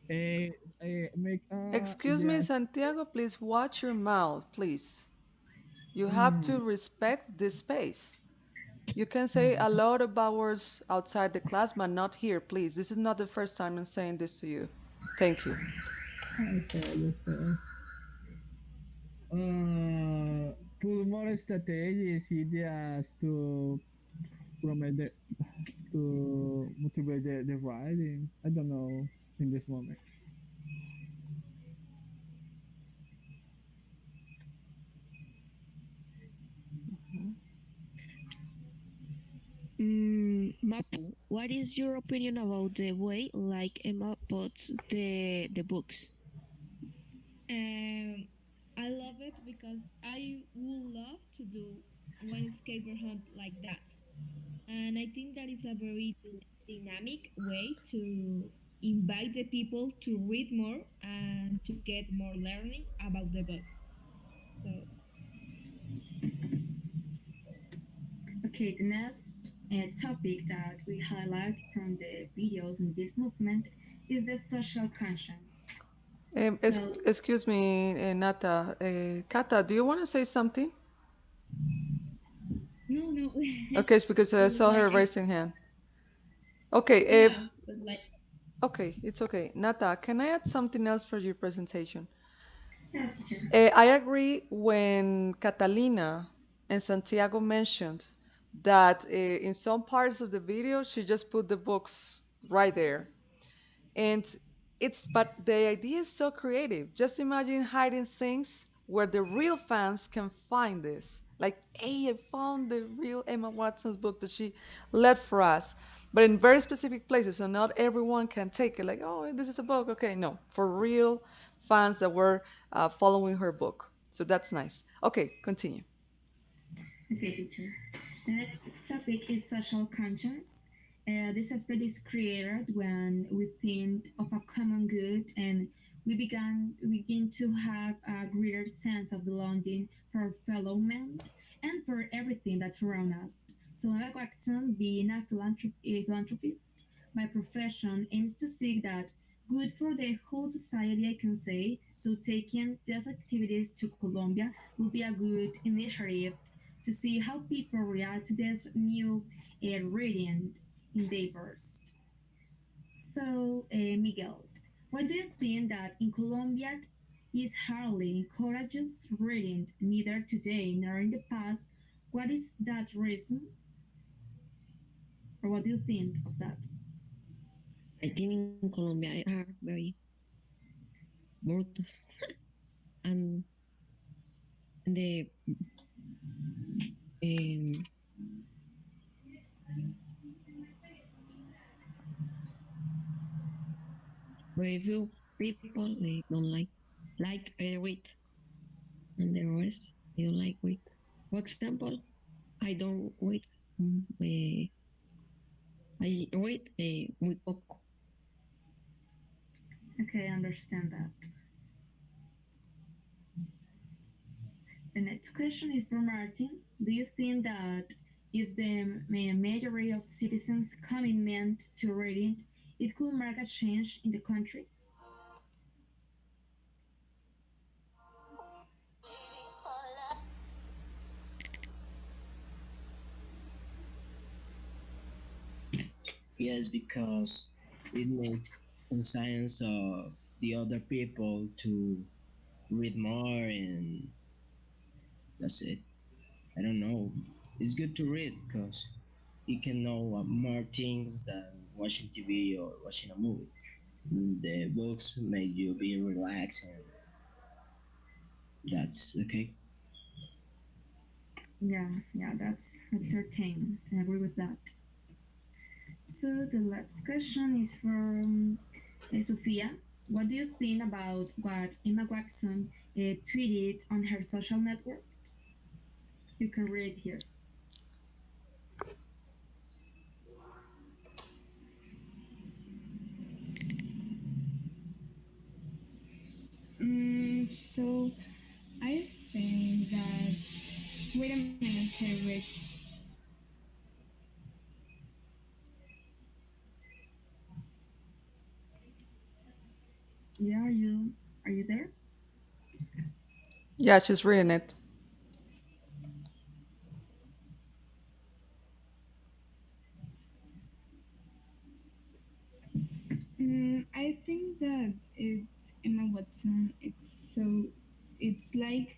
Make Excuse me, ideas. Santiago, please watch your mouth, please. You have Mm, to respect this space. You can say a lot of hours outside the class, but not here, please. This is not the first time I'm saying this to you. Thank you. okay, let's say. Put more strategies, ideas to promote to motivate the writing. I don't know in this moment. Mapu, what is your opinion about the way like Emma puts the books? Um, I love it because I would love to do one escape hunt like that. And I think that is a very dynamic way to invite the people to read more and to get more learning about the books. So, Okay, the next topic that we highlight from the videos in this movement is the social conscience. So, Excuse me, Nata. Kata, do you want to say something? No, no. Okay, it's because I But saw like, her raising hand. Okay, yeah, but like, okay, it's okay. Nata, can I add something else for your presentation? yeah, teacher. I agree when Catalina and Santiago mentioned that in some parts of the video she just put the books right there. And but the idea is so creative. Just imagine hiding things where the real fans can find this. Like, hey, I found the real Emma Watson's book that she left for us, but in very specific places, so not everyone can take it. Like, oh, this is a book. Okay, no, for real fans that were following her book. So that's nice. Okay, continue. Okay, teacher. The next topic is social conscience. This aspect is created when we think of a common good and we begin to have a greater sense of belonging for our fellow men and for everything that's around us. So Emma Watson, being a philanthropist by profession, aims to seek that good for the whole society, I can say. So taking these activities to Colombia will be a good initiative to see how people react to this new reading endeavors. So, Miguel, why do you think that in Colombia is hardly encourages reading neither today nor in the past? What is that reason, or what do you think of that? I think in Colombia are very bored and the um, very few people they don't like read and the rest they don't like read. For example, I don't read. I read muy poco. Okay, I understand that. The next question is from Martin. Do you think that if the majority of citizens commitment to reading, it could mark a change in the country? Yes, because it makes conscience of the other people to read more, and that's it. I don't know. It's good to read because you can know more things than watching TV or watching a movie. The books make you be relaxed, and that's okay. Yeah, that's certain. I agree with that. So the last question is from Sophia. What do you think about what Emma Watson tweeted on her social network? You can read it here. So I think that. Wait a minute, wait. Yeah, are you there? Yeah, she's reading it. I think that it's Emma Watson. It's like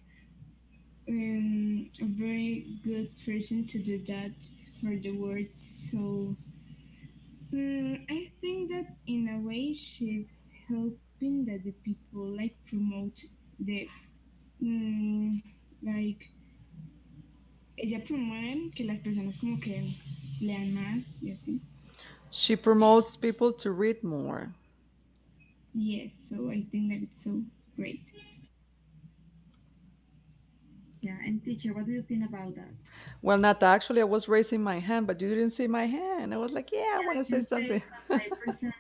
a very good person to do that for the world. So I think that in a way she's helping that the people like promote the mm, like ella promueve que las personas como que lean más y así. She promotes people to read more. Yes, so I think that it's so great. Yeah, and teacher, what do you think about that? Well, Nata, actually, I was raising my hand, but you didn't see my hand. I was like, yeah, I Yeah, want I to say can say something. because I present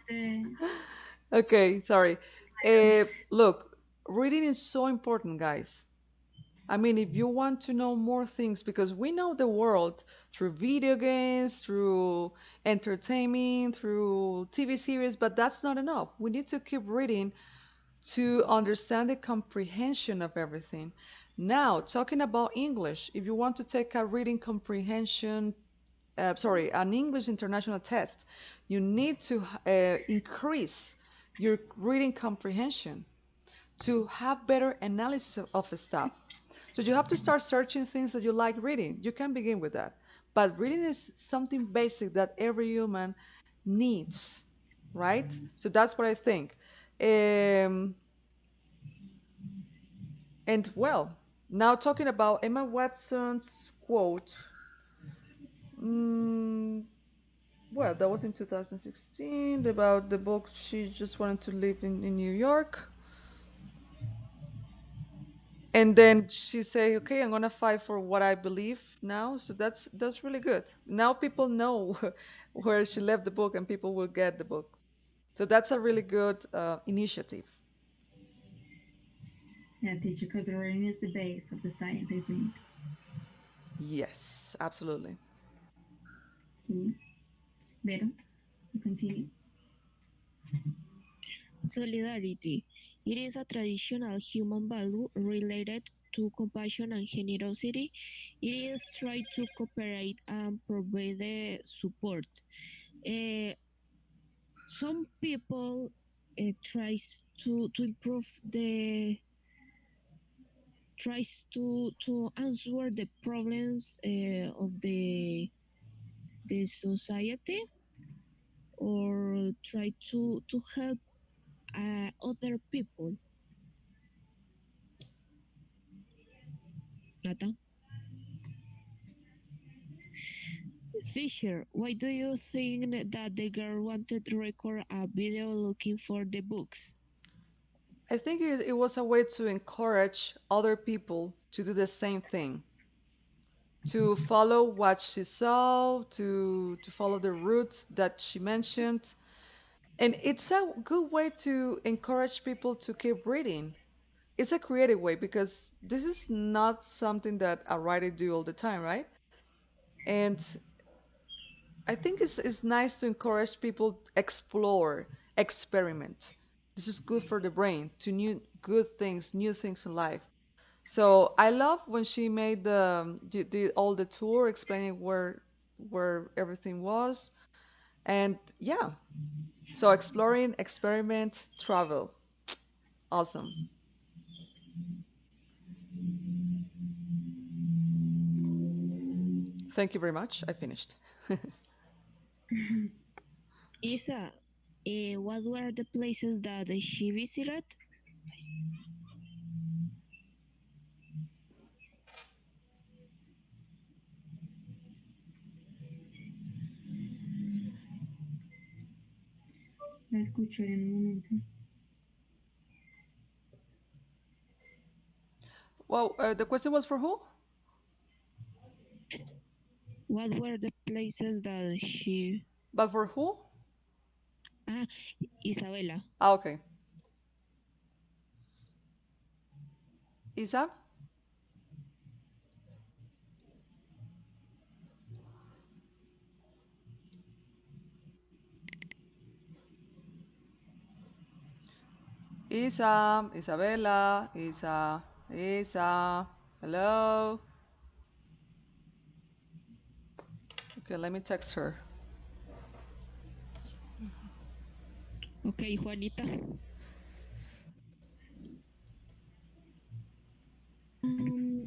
Okay, sorry. the slide. Look, reading is so important, guys. I mean, if you want to know more things, because we know the world through video games, through entertainment, through TV series, but that's not enough. We need to keep reading to understand the comprehension of everything. Now, talking about English, if you want to take a reading comprehension, sorry, an English international test, you need to increase your reading comprehension to have better analysis of stuff. So you have to start searching things that you like reading. You can begin with that. But reading is something basic that every human needs, right? So that's what I think. Um, and well, now talking about Emma Watson's quote, mm, well, that was in 2016 about the book. She just wanted to live in New York. And then she say, "Okay, I'm gonna fight for what I believe now." So that's really good. Now people know where she left the book, and people will get the book. So that's a really good initiative. Yeah, teacher, because the reading is the base of the science, I think. Yes, absolutely. Okay. Vero, you continue. Solidarity. It is a traditional human value related to compassion and generosity. It is try to cooperate and provide the support. Uh, some people tries to improve the tries to answer the problems of the society, or try to help other people. Nata? Fisher, why do you think that the girl wanted to record a video looking for the books? I think it was a way to encourage other people to do the same thing. to follow what she saw, to follow the route that she mentioned. And it's a good way to encourage people to keep reading. It's a creative way because this is not something that a writer do all the time, right? And I think it's nice to encourage people explore, experiment. This is good for the brain to new things in life. So I love when she made all the tour explaining where everything was. And yeah, so exploring, experiment, travel. Awesome. Thank you very much. I finished. Isa, what were the places that she visited? La escucharé en un momento. Well, the question was for who? What were the places that she... But for who? Ah, Isabela. Ah, okay. Isa? Isa, Isabella, Isa. Hello. Okay, let me text her. Okay, Juanita.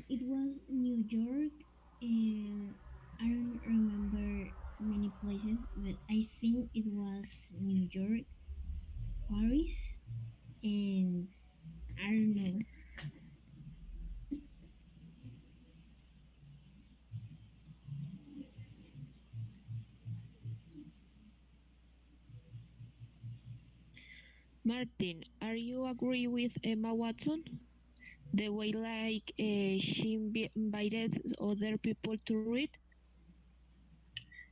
It was New York, and I don't remember many places, but I think it was New York, Paris, and I don't know. Martin, are you agree with Emma Watson? The way like she invited other people to read?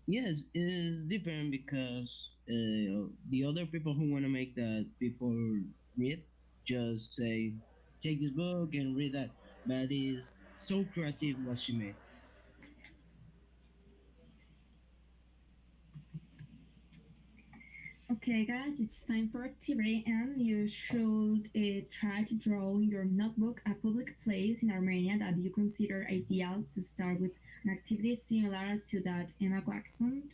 Yes, it's different because the other people who want to make that people read just say, take this book and read that. But it's so creative what she made. Okay, guys, it's time for activity, and you should try to draw in your notebook a public place in Armenia that you consider ideal to start with an activity similar to that Emma Watson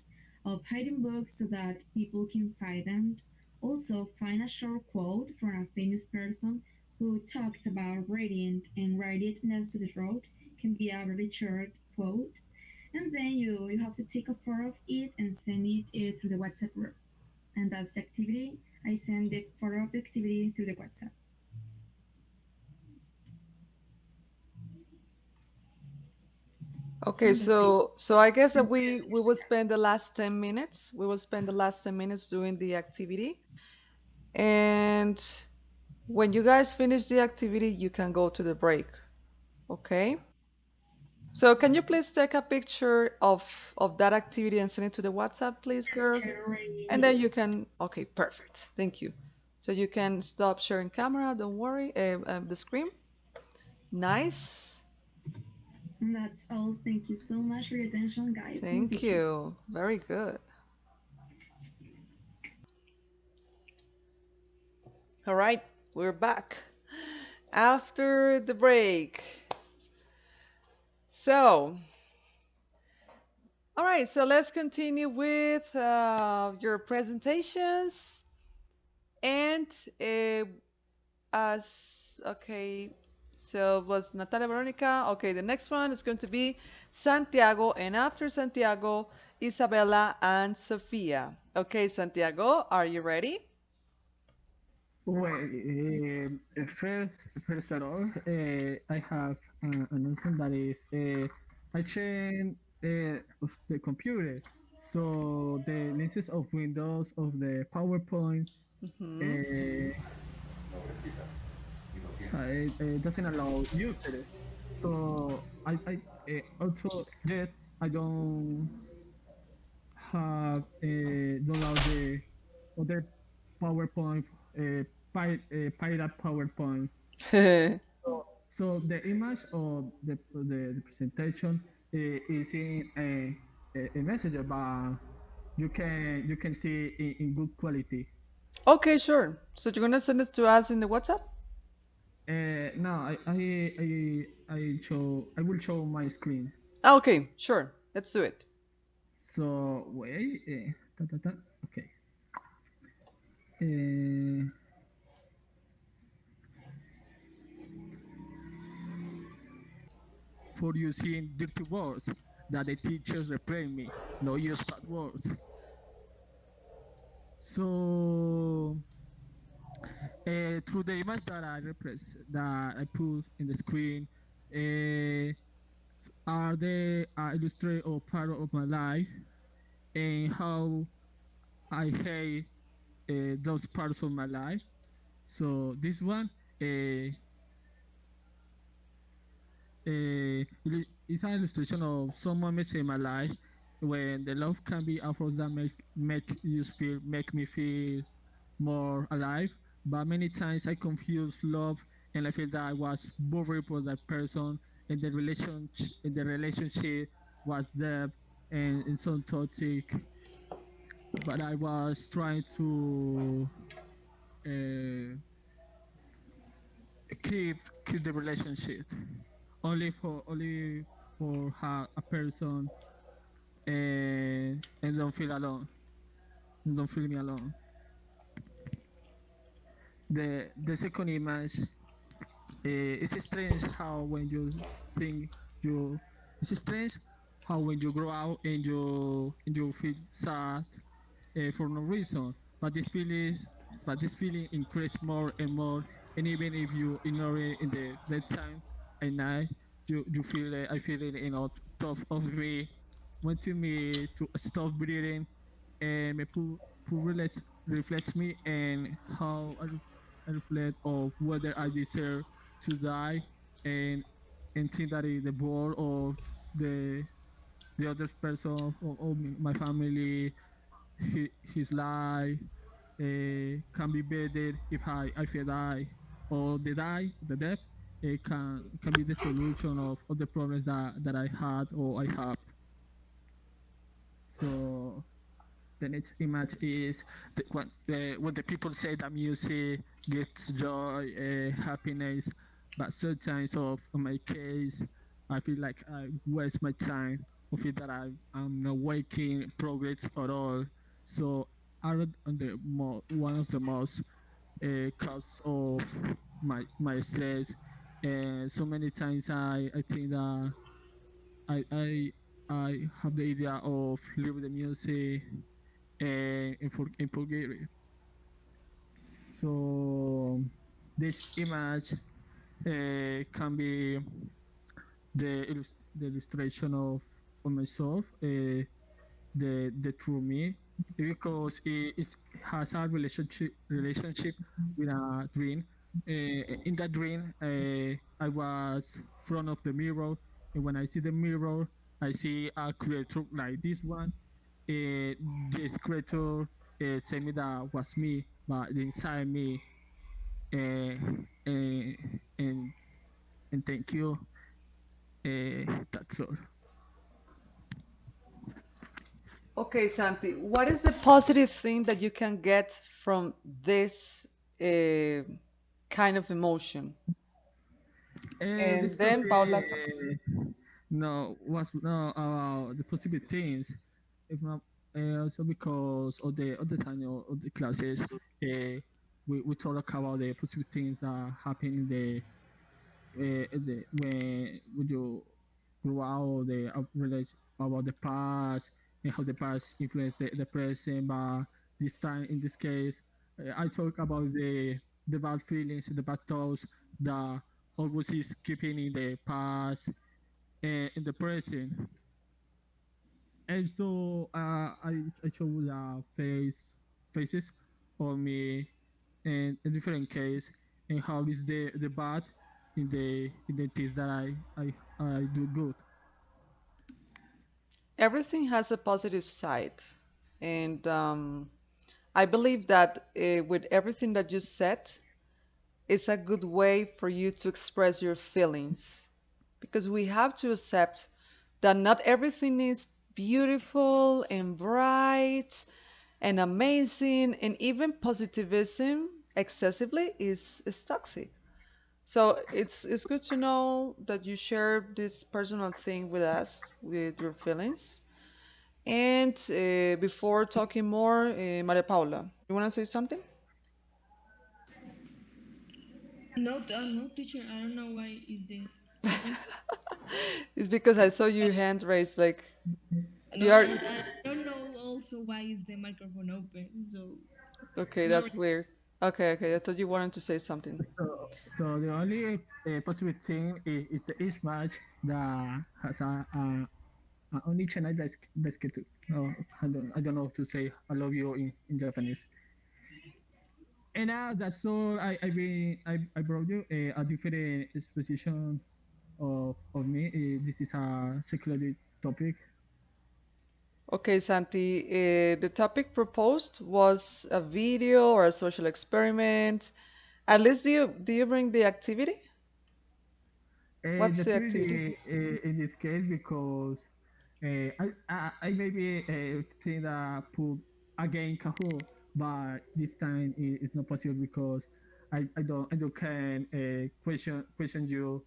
of hiding books so that people can find them. Also, find a short quote from a famous person who talks about reading and write it next to the road. Can be a very short quote, and then you have to take a photo of it and send it through the WhatsApp group, and that's the activity. I send the photo of the activity through the WhatsApp. Okay, And that's it. so I guess that we will spend the last 10 minutes. We will spend the last 10 minutes doing the activity. And when you guys finish the activity, you can go to the break. Okay? So can you please take a picture of that activity and send it to the WhatsApp, please, Okay, girls? already And did then it. you can, okay, perfect. Thank you. So you can stop sharing camera, don't worry, the screen. Nice. And that's all. Thank you so much for your attention, guys, and Thank teacher. you. Very good. All right, we're back after the break. So, all right, so let's continue with your presentations. And okay, so it was Natalia Veronica. Okay, the next one is going to be Santiago, and after Santiago, Isabella and Sofia. Okay, Santiago, are you ready? Well, first of all, I have an announcement that is I changed of the computer, so the lists of Windows of the PowerPoint Mm-hmm. uh, it doesn't allow users. So also yet I don't download the other PowerPoint, pirate PowerPoint. So the image of the presentation is in a messenger, but you can see in good quality. Okay, sure. So you're gonna send it to us in the WhatsApp? No, I will show my screen. Okay, sure. Let's do it. So wait, okay. Uh, for using dirty words that the teachers reply me. No use bad words. So through the image that I put in the screen, uh, are the illustrate or part of my life and how I hate those parts of my life. So this one uh, is an illustration of some moments in my life when the love can be a force that make me feel more alive. But many times I confuse love and I feel that I was bothered for that person and the relationship was there and so toxic. But I was trying to uh, keep the relationship only for a person and don't feel alone. Don't feel me alone. The second image it's strange how when you think you it's strange how when you grow out and you feel sad for no reason, but this feeling increases more and more, and even if you ignore it in the daytime at night, you feel it. I feel it in all top of me, wanting me to stop breathing, and me put reflects me and how I reflect of whether I deserve to die, and think that the ball of the the other person of my family, his life can be better if I feel die, or the death can be the solution of the problems that I had or I have. So the next image is when the people say that music gives joy, happiness, but sometimes of my case, I feel like I waste my time. I feel that I'm not making progress at all. So are one of the most cause of my stress. And so many times I think that I I I have the idea of leaving the music and forget it. So this image can be the illustration of myself, the true me, because it has a relationship with a dream. In that dream, I was front of the mirror, and when I see the mirror, I see a creature like this one. This creature say me that was me, but inside me, uh, uh, and and thank you. That's all. Okay, Santi, what is the positive thing that you can get from this uh, kind of emotion? The And story then Paula talks. no was no about the possible things, if not also because of the time of the classes, we talk about the possible things that happen when you grow out the relate about the past and how the past influence the present. But this time, in this case, I talk about the bad feelings, the bad thoughts that always is keeping in the past and in the present. And so I show the faces of me in a different case and how is the bad. in the things that I do good. Everything has a positive side, and I believe that with everything that you said, it's a good way for you to express your feelings because we have to accept that not everything is beautiful and bright and amazing, and even positivism excessively is toxic. So it's good to know that you share this personal thing with us, with your feelings. And before talking more, Maria Paula, you want to say something? No, no, teacher. I don't know why is this open. It's because I saw your hand raised, like No, you are. and I don't know also why is the microphone open. So Okay, sorry. that's weird. Okay, okay, I thought you wanted to say something. So the only possible thing is the each match that has a only channel that's get to. No, I don't know how to say I love you in Japanese. And now that's all. I brought you a different exposition of me. This is a security topic. Okay, Santi, the topic proposed was a video or a social experiment. At least do you bring the activity? What's The the activity? activity in this case because I maybe think that put again Kahoot, but this time it's not possible because I don't can question you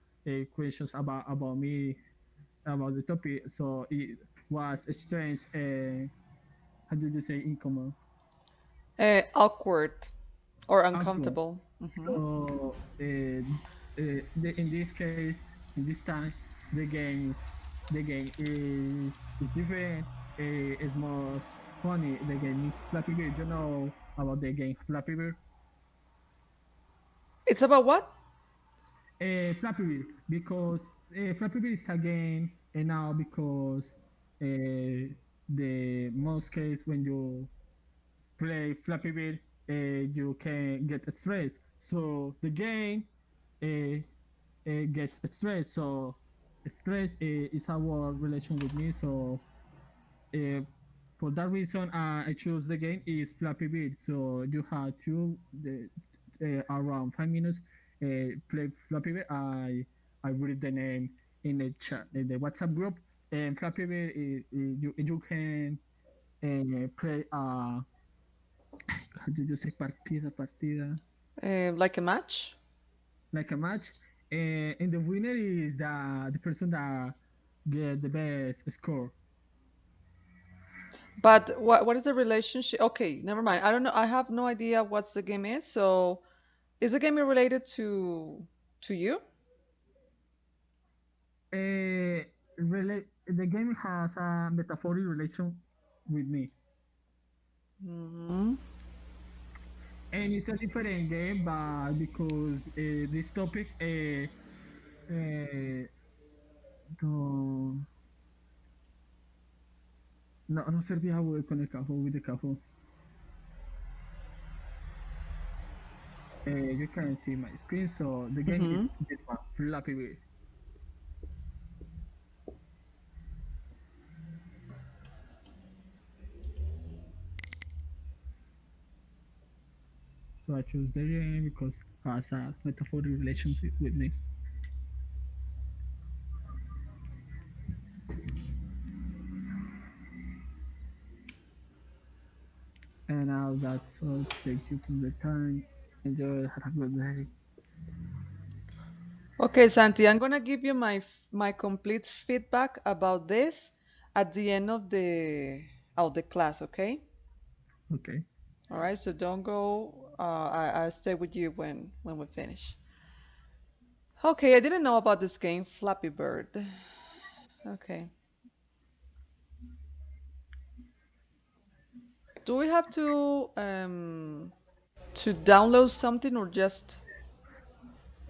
questions about me about the topic. So it was strange. How do you say in common? Awkward or Awkward. uncomfortable. So in this case, in this time, the game is different. It's more funny. The game is Flappy Bird. You know about the game Flappy Bird? It's about what? Flappy Bird because Flappy Bird is a game, and now because the most case when you play Flappy Bird, you can get stressed. So the game uh, gets stressed. So stress is our relation with me. So uh, for that reason, I choose the game is Flappy Bird. So you have to around 5 minutes play Flappy Bird. I read the name in the chat in the WhatsApp group. And Flappy Bird, you can play how do you say partida Like a match? like a match, and the winner is the person that get the best score. But what is the relationship? Okay, never mind. I don't know. I have no idea what's the game is. So is the game related to you? The game has a metaphoric relation with me, Hmm. and it's a different game, but because this topic no, no servía con el cajo with the cajo. You can see my screen, so the game is Hmm. this one, Flappy Bird. So I chose the game because it has a metaphoric relationship with me. And now that's all. Thank you for the time. Enjoy. Have a good day. Okay, Santi, I'm gonna give you my complete feedback about this at the end of the class, okay? Okay. All right, so don't go. I'll stay with you when we finish. Okay, I didn't know about this game, Flappy Bird. Okay. Do we have to download something or just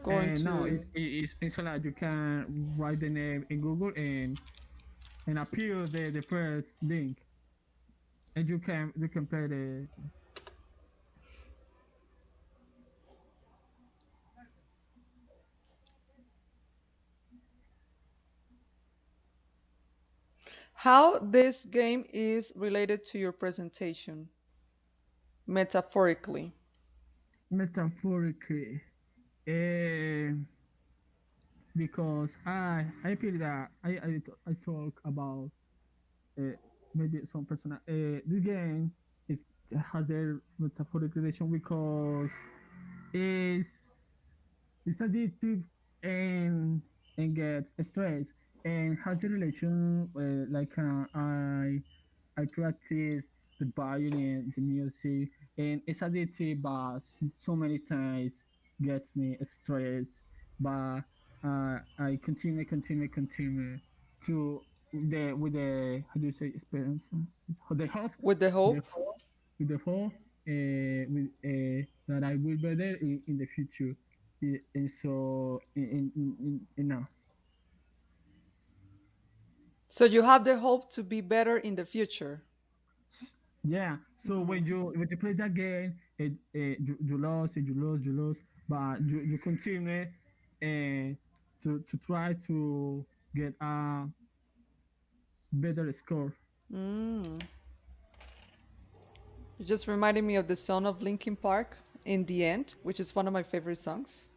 going And no, to? it's like you can write the name in Google and appear the first link, and you can play the. how this game is related to your presentation, metaphorically. Metaphorically, eh, because I feel that I talk about uh, maybe some personal. This game is has a metaphoric relation because it's it's addictive and gets stressed and has the relation I practice the violin, the music, and it's addictive, but so many times gets me stressed. But I continue to the with the how do you say experience? The hope, With the the hope? hope, with the hope, that I will be there in the future. And so in now. So you have the hope to be better in the future. Yeah. So Hmm. when you play that game, you lose and you lose, but you continue to try to get a better score. Mm. You just reminded me of the song of Linkin Park, "In the End," which is one of my favorite songs.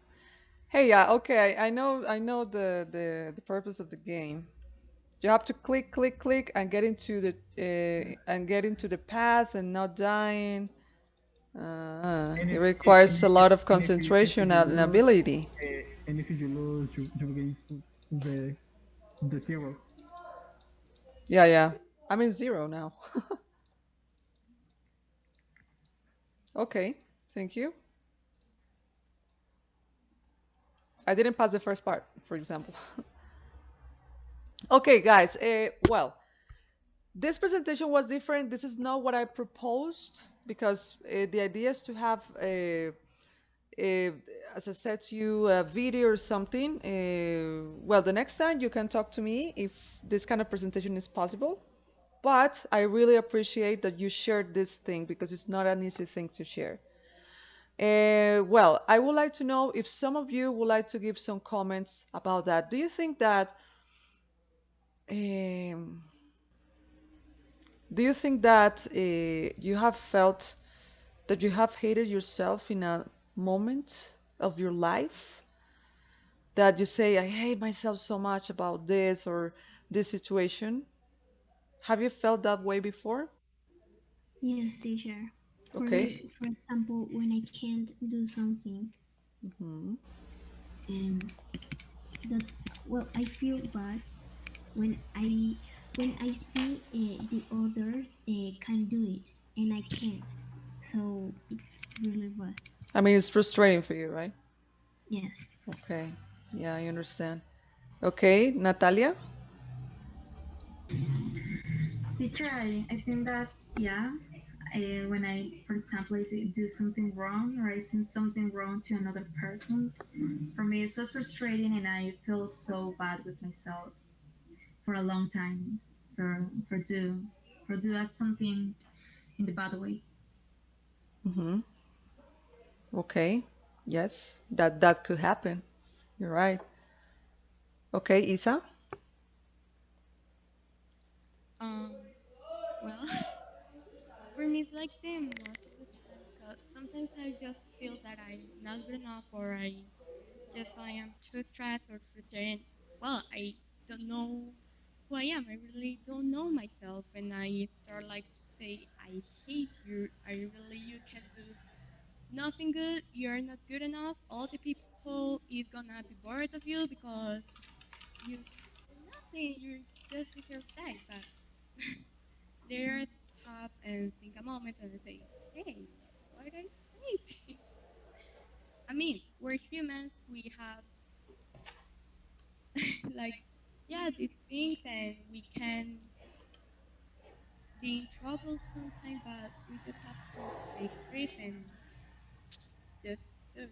Hey, yeah, okay, I know the purpose of the game. You have to click, click, click, and get into the path and not dying. It requires a lot of If concentration you and lose, ability. and if you lose, you begin the the zero. Yeah, yeah. I'm in zero now. Okay, thank you. I didn't pass the first part, for example. Okay, guys. Well, this presentation was different. This is not what I proposed because the idea is to have a, as I said to you, a video or something. Well, the next time you can talk to me if this kind of presentation is possible. But I really appreciate that you shared this thing because it's not an easy thing to share. Well, I would like to know if some of you would like to give some comments about that. Do you think that um, you have felt that you have hated yourself in a moment of your life? That you say, I hate myself so much about this or this situation? Have you felt that way before? Yes, teacher. Okay. For example, when I can't do something, Hmm. and that, well, I feel bad when I see the others can do it and I can't. So it's really bad. I mean, it's frustrating for you, right? Yes. Okay. Yeah, I understand. Okay, Natalia? Teacher, I think that, yeah, when I, for example, do something wrong or I say something wrong to another person, for me it's so frustrating and I feel so bad with myself for a long time for do that something in the bad way. Hmm. Okay. Yes, that could happen. You're right. Okay, Isa? Um, well, for me, it's like the most of the time because sometimes I just feel that I'm not good enough or I am too stressed or frustrated. Well, I don't know who I am. I really don't know myself, and I start like to say, "I hate you. I really you can do nothing good. You're not good enough. All the people is gonna be bored of you because you can do nothing. You just deserve die." But there stop and think a moment and say, "Hey, why did I say this?" I mean, we're humans. We have like yeah these things, and we can be in trouble sometimes, but we just have to take brief and just do it.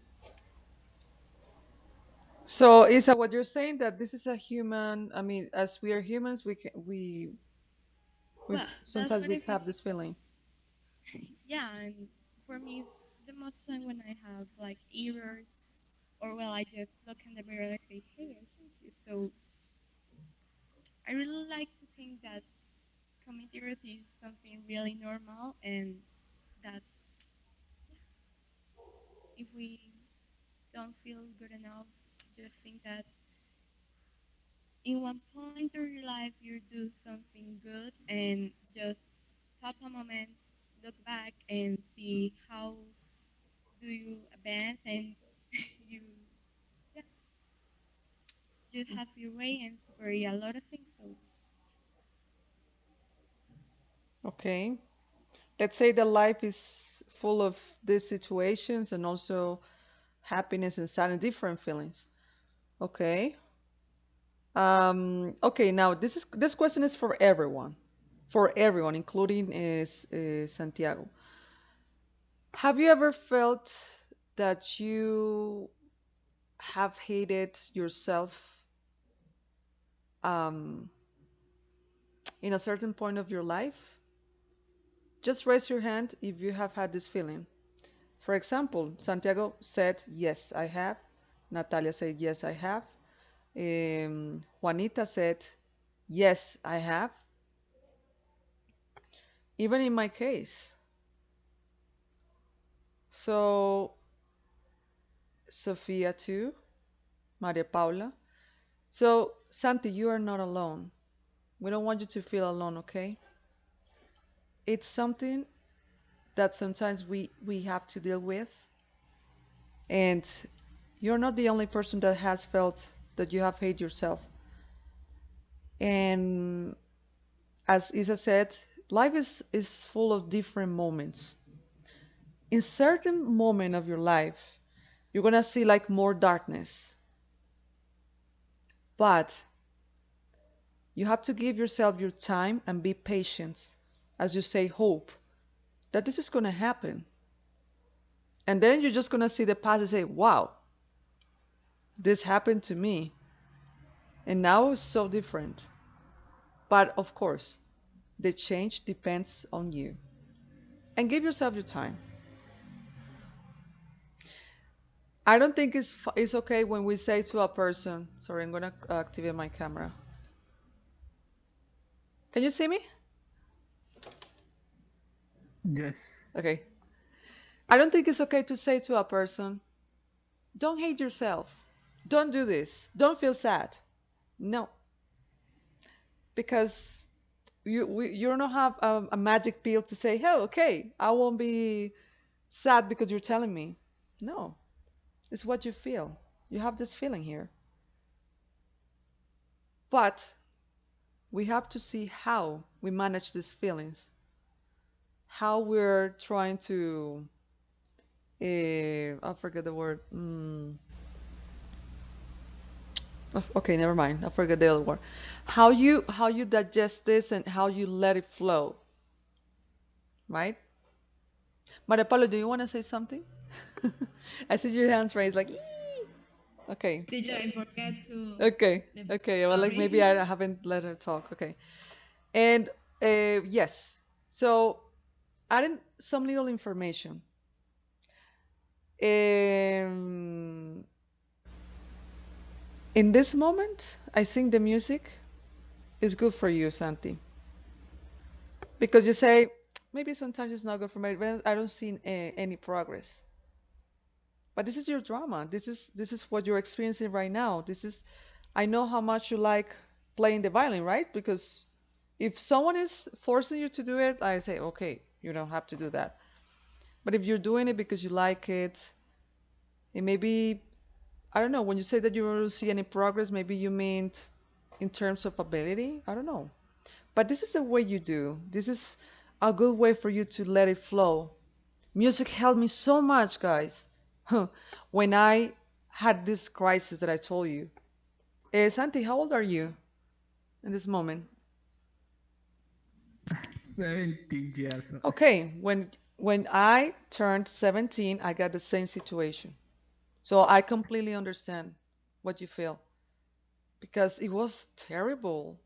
So, Isa, what you're saying that this is a human, I mean, as we are humans, Well, that's sometimes what we I feel. have this feeling. Yeah, and for me, the most time when I have like errors, or well, I just look in the mirror and I say, "Hey, I hate you." So I really like to think that. committees is something really normal, and that if we don't feel good enough, just think that in one point of your life you do something good, and just stop a moment, look back, and see how do you advance, and you yeah, just have your way and super a lot of things. So Okay. Let's say that life is full of these situations and also happiness and sad and different feelings. Okay. Okay, now this question is for everyone, including Santiago. Have you ever felt that you have hated yourself um, in a certain point of your life? Just raise your hand if you have had this feeling. For example, Santiago said, yes, I have. Natalia said, yes, I have. Juanita said, yes, I have. Even in my case. So, Sophia too, Maria Paula. So, Santi, you are not alone. We don't want you to feel alone, okay? It's something that sometimes we have to deal with. And you're not the only person that has felt that you have hate yourself. And as Isa said, life is full of different moments. In certain moment of your life, you're gonna see like more darkness. But you have to give yourself your time and be patient, as you say, hope that this is gonna happen. And then you're just gonna see the past and say, wow, this happened to me. And now it's so different. But of course, the change depends on you. And give yourself your time. I don't think it's okay when we say to a person, sorry, I'm gonna activate my camera. Can you see me? Yes. Okay. I don't think it's okay to say to a person, don't hate yourself. Don't do this. Don't feel sad. No, because you don't have a magic pill to say, hey, okay, I won't be sad because you're telling me. No, it's what you feel. You have this feeling here. But we have to see how we manage these feelings, how we're trying to, I forget the word. Okay, never mind. I forget the other word. How you digest this and how you let it flow, right? Maria Paulo, do you want to say something? I see your hands raised like, "Ee." Okay, Teacher, I forget to okay, the okay. Well, like maybe sorry. I haven't let her talk. Okay, and yes. So adding some little information. Um, in this moment, I think the music is good for you, Santi, because you say maybe sometimes it's not good for me. But I don't see any progress. But this is your drama. This is what you're experiencing right now. This is I know how much you like playing the violin, right? Because if someone is forcing you to do it, I say, okay, you don't have to do that. But if you're doing it because you like it maybe I don't know, when you say that you don't see any progress, maybe you mean in terms of ability. I don't know. But this is the way you do. This is a good way for you to let it flow. Music helped me so much, guys. When I had this crisis that I told you. Santi, how old are you in this moment? 17 years. Okay, when I turned 17, I got the same situation. So I completely understand what you feel because it was terrible.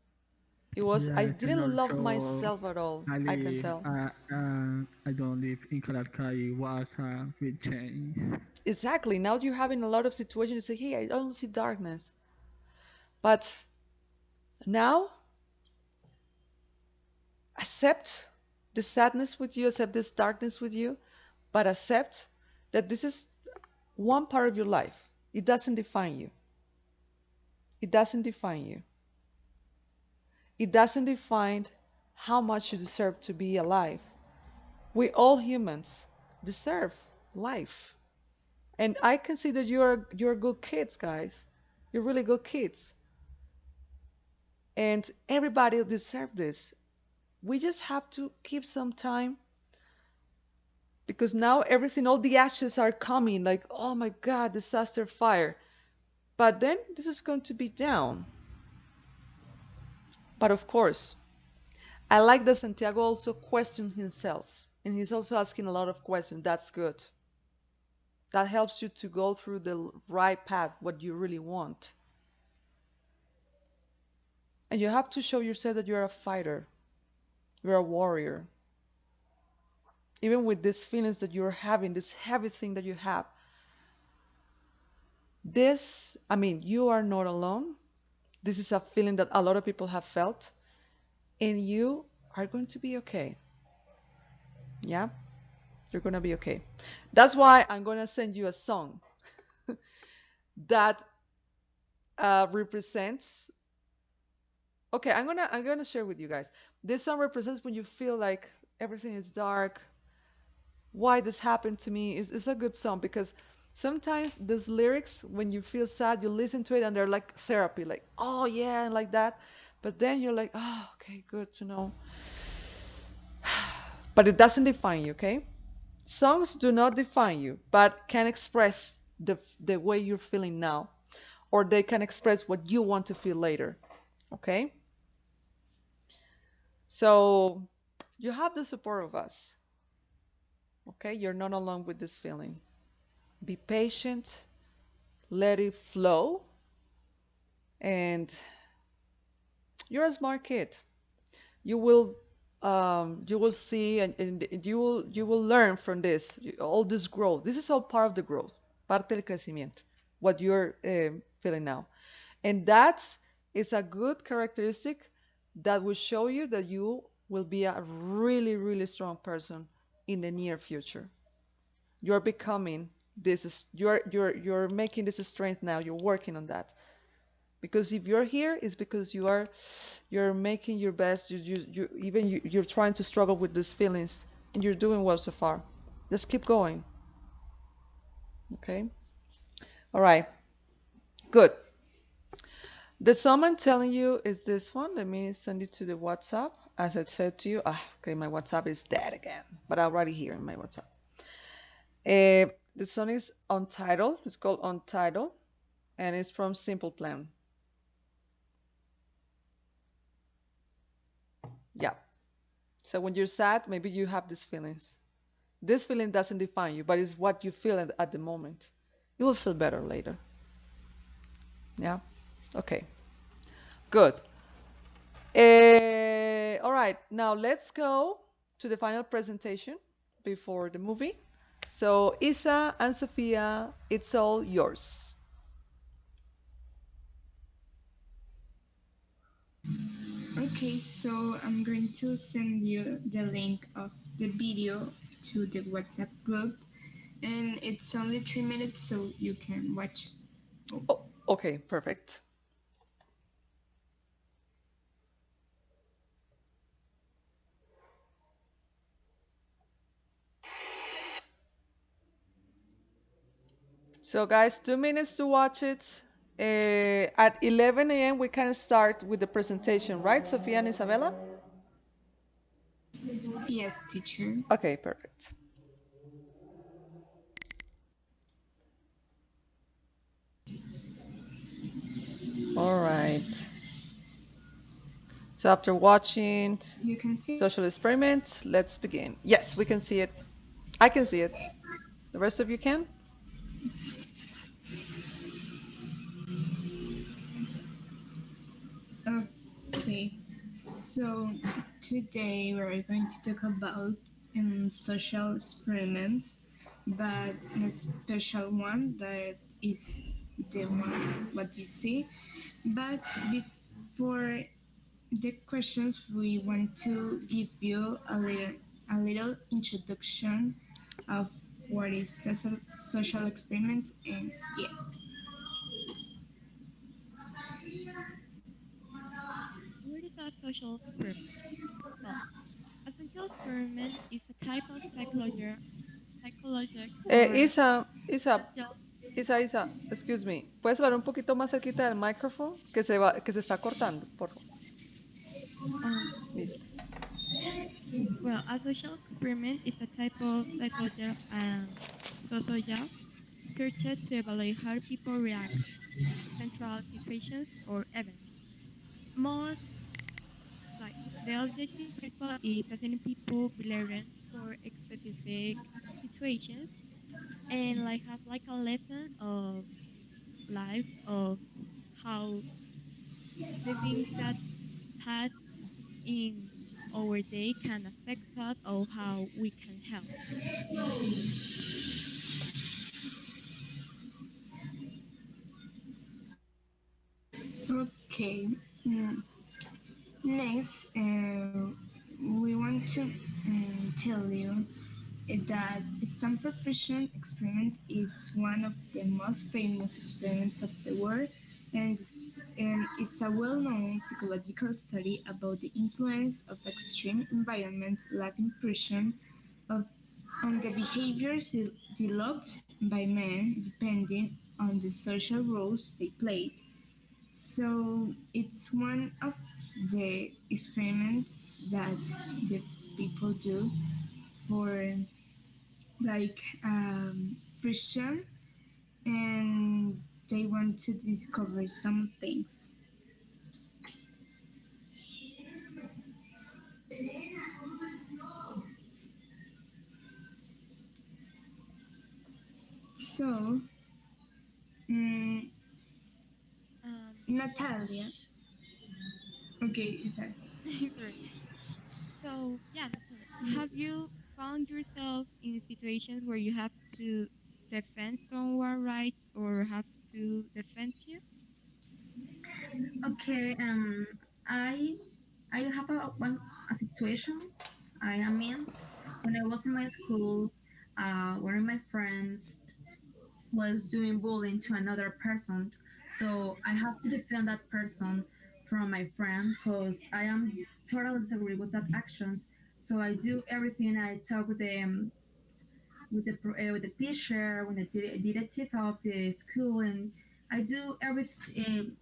I Yes, and didn't love also myself at all. I I can live, tell. I don't live in Kalarkai was a big change. Exactly. Now you're having a lot of situations you say, hey, I don't see darkness. But now accept the sadness with you, accept this darkness with you, but accept that this is one part of your life. It doesn't define you. It doesn't define you. It doesn't define how much you deserve to be alive. We all humans deserve life. And I consider you're good kids, guys. You're really good kids. And everybody deserves this. We just have to keep some time because now everything, all the ashes are coming like, oh my God, disaster fire. But then this is going to be down. But of course, I like that Santiago also questioned himself. And he's also asking a lot of questions. That's good. That helps you to go through the right path, what you really want. And you have to show yourself that you're a fighter, you're a warrior. Even with these feelings that you're having, this heavy thing that you have, you are not alone. This is a feeling that a lot of people have felt, and you are going to be okay. Yeah, you're going to be okay. That's why I'm going to send you a song that represents. Okay, I'm gonna share with you guys. This song represents when you feel like everything is dark. Why this happened to me is a good song because sometimes these lyrics, when you feel sad, you listen to it and they're like therapy, like oh yeah, and like that. But then you're like, oh okay, good to know. But it doesn't define you, okay? Songs do not define you, but can express the way you're feeling now, or they can express what you want to feel later, okay? So you have the support of us. Okay, you're not alone with this feeling. Be patient, let it flow, and you're a smart kid. You will see, and you will learn from this. All this growth. This is all part of the growth, parte del crecimiento. What you're feeling now, and that is a good characteristic that will show you that you will be a really, really strong person in the near future. You're becoming this is you're making this strength now. You're working on that. Because if you're here, it's because you're making your best. You're trying to struggle with these feelings, and you're doing well so far. Just keep going. Okay. All right. Good. The sum I'm telling you is this one. Let me send it to the WhatsApp. As I said to you, okay, my WhatsApp is dead again, but I'll write it here in my WhatsApp. The song is Untitled. It's called Untitled, and it's from Simple Plan. Yeah. So when you're sad, maybe you have these feelings. This feeling doesn't define you, but it's what you feel at the moment. You will feel better later. Yeah. Okay. Good. All right. Now let's go to the final presentation before the movie. So Isa and Sofia, it's all yours. Okay, so I'm going to send you the link of the video to the WhatsApp group, and it's only 3 minutes, so you can watch. Oh, okay, perfect. So guys, 2 minutes to watch it. At 11 a.m. we can start with the presentation, right, Sofia and Isabella? Yes, teacher. Okay, perfect. All right. So after watching You can see. Social Experiment, let's begin. Yes, we can see it. I can see it. The rest of you can? Okay, so today we're going to talk about social experiments, but a special one that is the ones what you see. But before the questions we want to give you a little introduction of what is social experiment and yes. What is a social experiment? Well, a social experiment is a type of psychological or Isa, social. excuse me. ¿Puedes hablar un poquito más cerquita del micrófono? Que se está cortando, por favor. Um, Listo. well, a social experiment is a type of psychological and social research to evaluate how people react to central situations or events. Most like the objective principle is assigning people believers for a specific situations and like have like a lesson of life of how the things that pass in our day can affect us or how we can help. Okay. mm, Next, we want to tell you that Stanford Fusion experiment is one of the most famous experiments of the world and is a well-known psychological study about the influence of extreme environments like impression of, on the behaviors developed by men depending on the social roles they played. So it's one of the experiments that the people do for like prison and they want to discover some things. So, mm, Um, Natalia, okay, sorry. sorry. So yeah, Natalia, have you found yourself in situations where you have to defend someone rights or have to defend you? Okay, I I have a situation I am in. When I was in my school, one of my friends was doing bullying to another person. So I have to defend that person from my friend because I am totally disagree with that actions. So I do everything. I talk with the teacher, with the directive of the school, and I do everything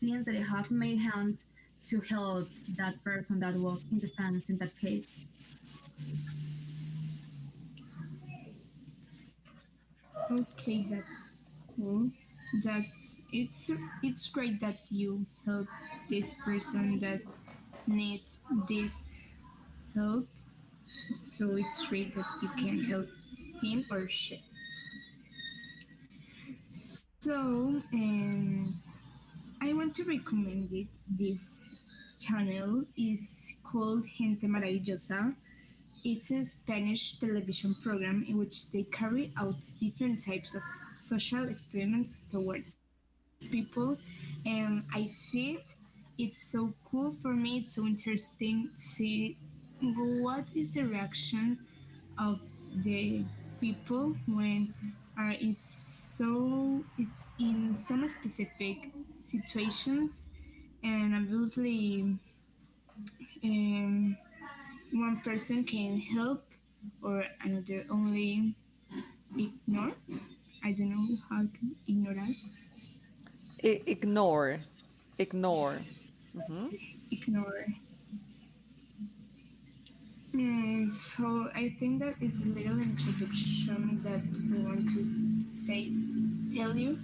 things that I have in my hands to help that person that was in defense in that case. Okay, that's cool. That's it's great that you help this person that need this help. So it's great that you can help him or she. So I want to recommend it. This channel is called Gente Maravillosa. It's a Spanish television program in which they carry out different types of social experiments towards people. I see it. It's so cool for me. It's so interesting to see what is the reaction of the people when are is in some specific situations and obviously um, one person can help or another only ignore. I don't know how to ignore that. Ignore. Ignore. Mhm. Ignore. So I think that is the little introduction that we want to say, tell you,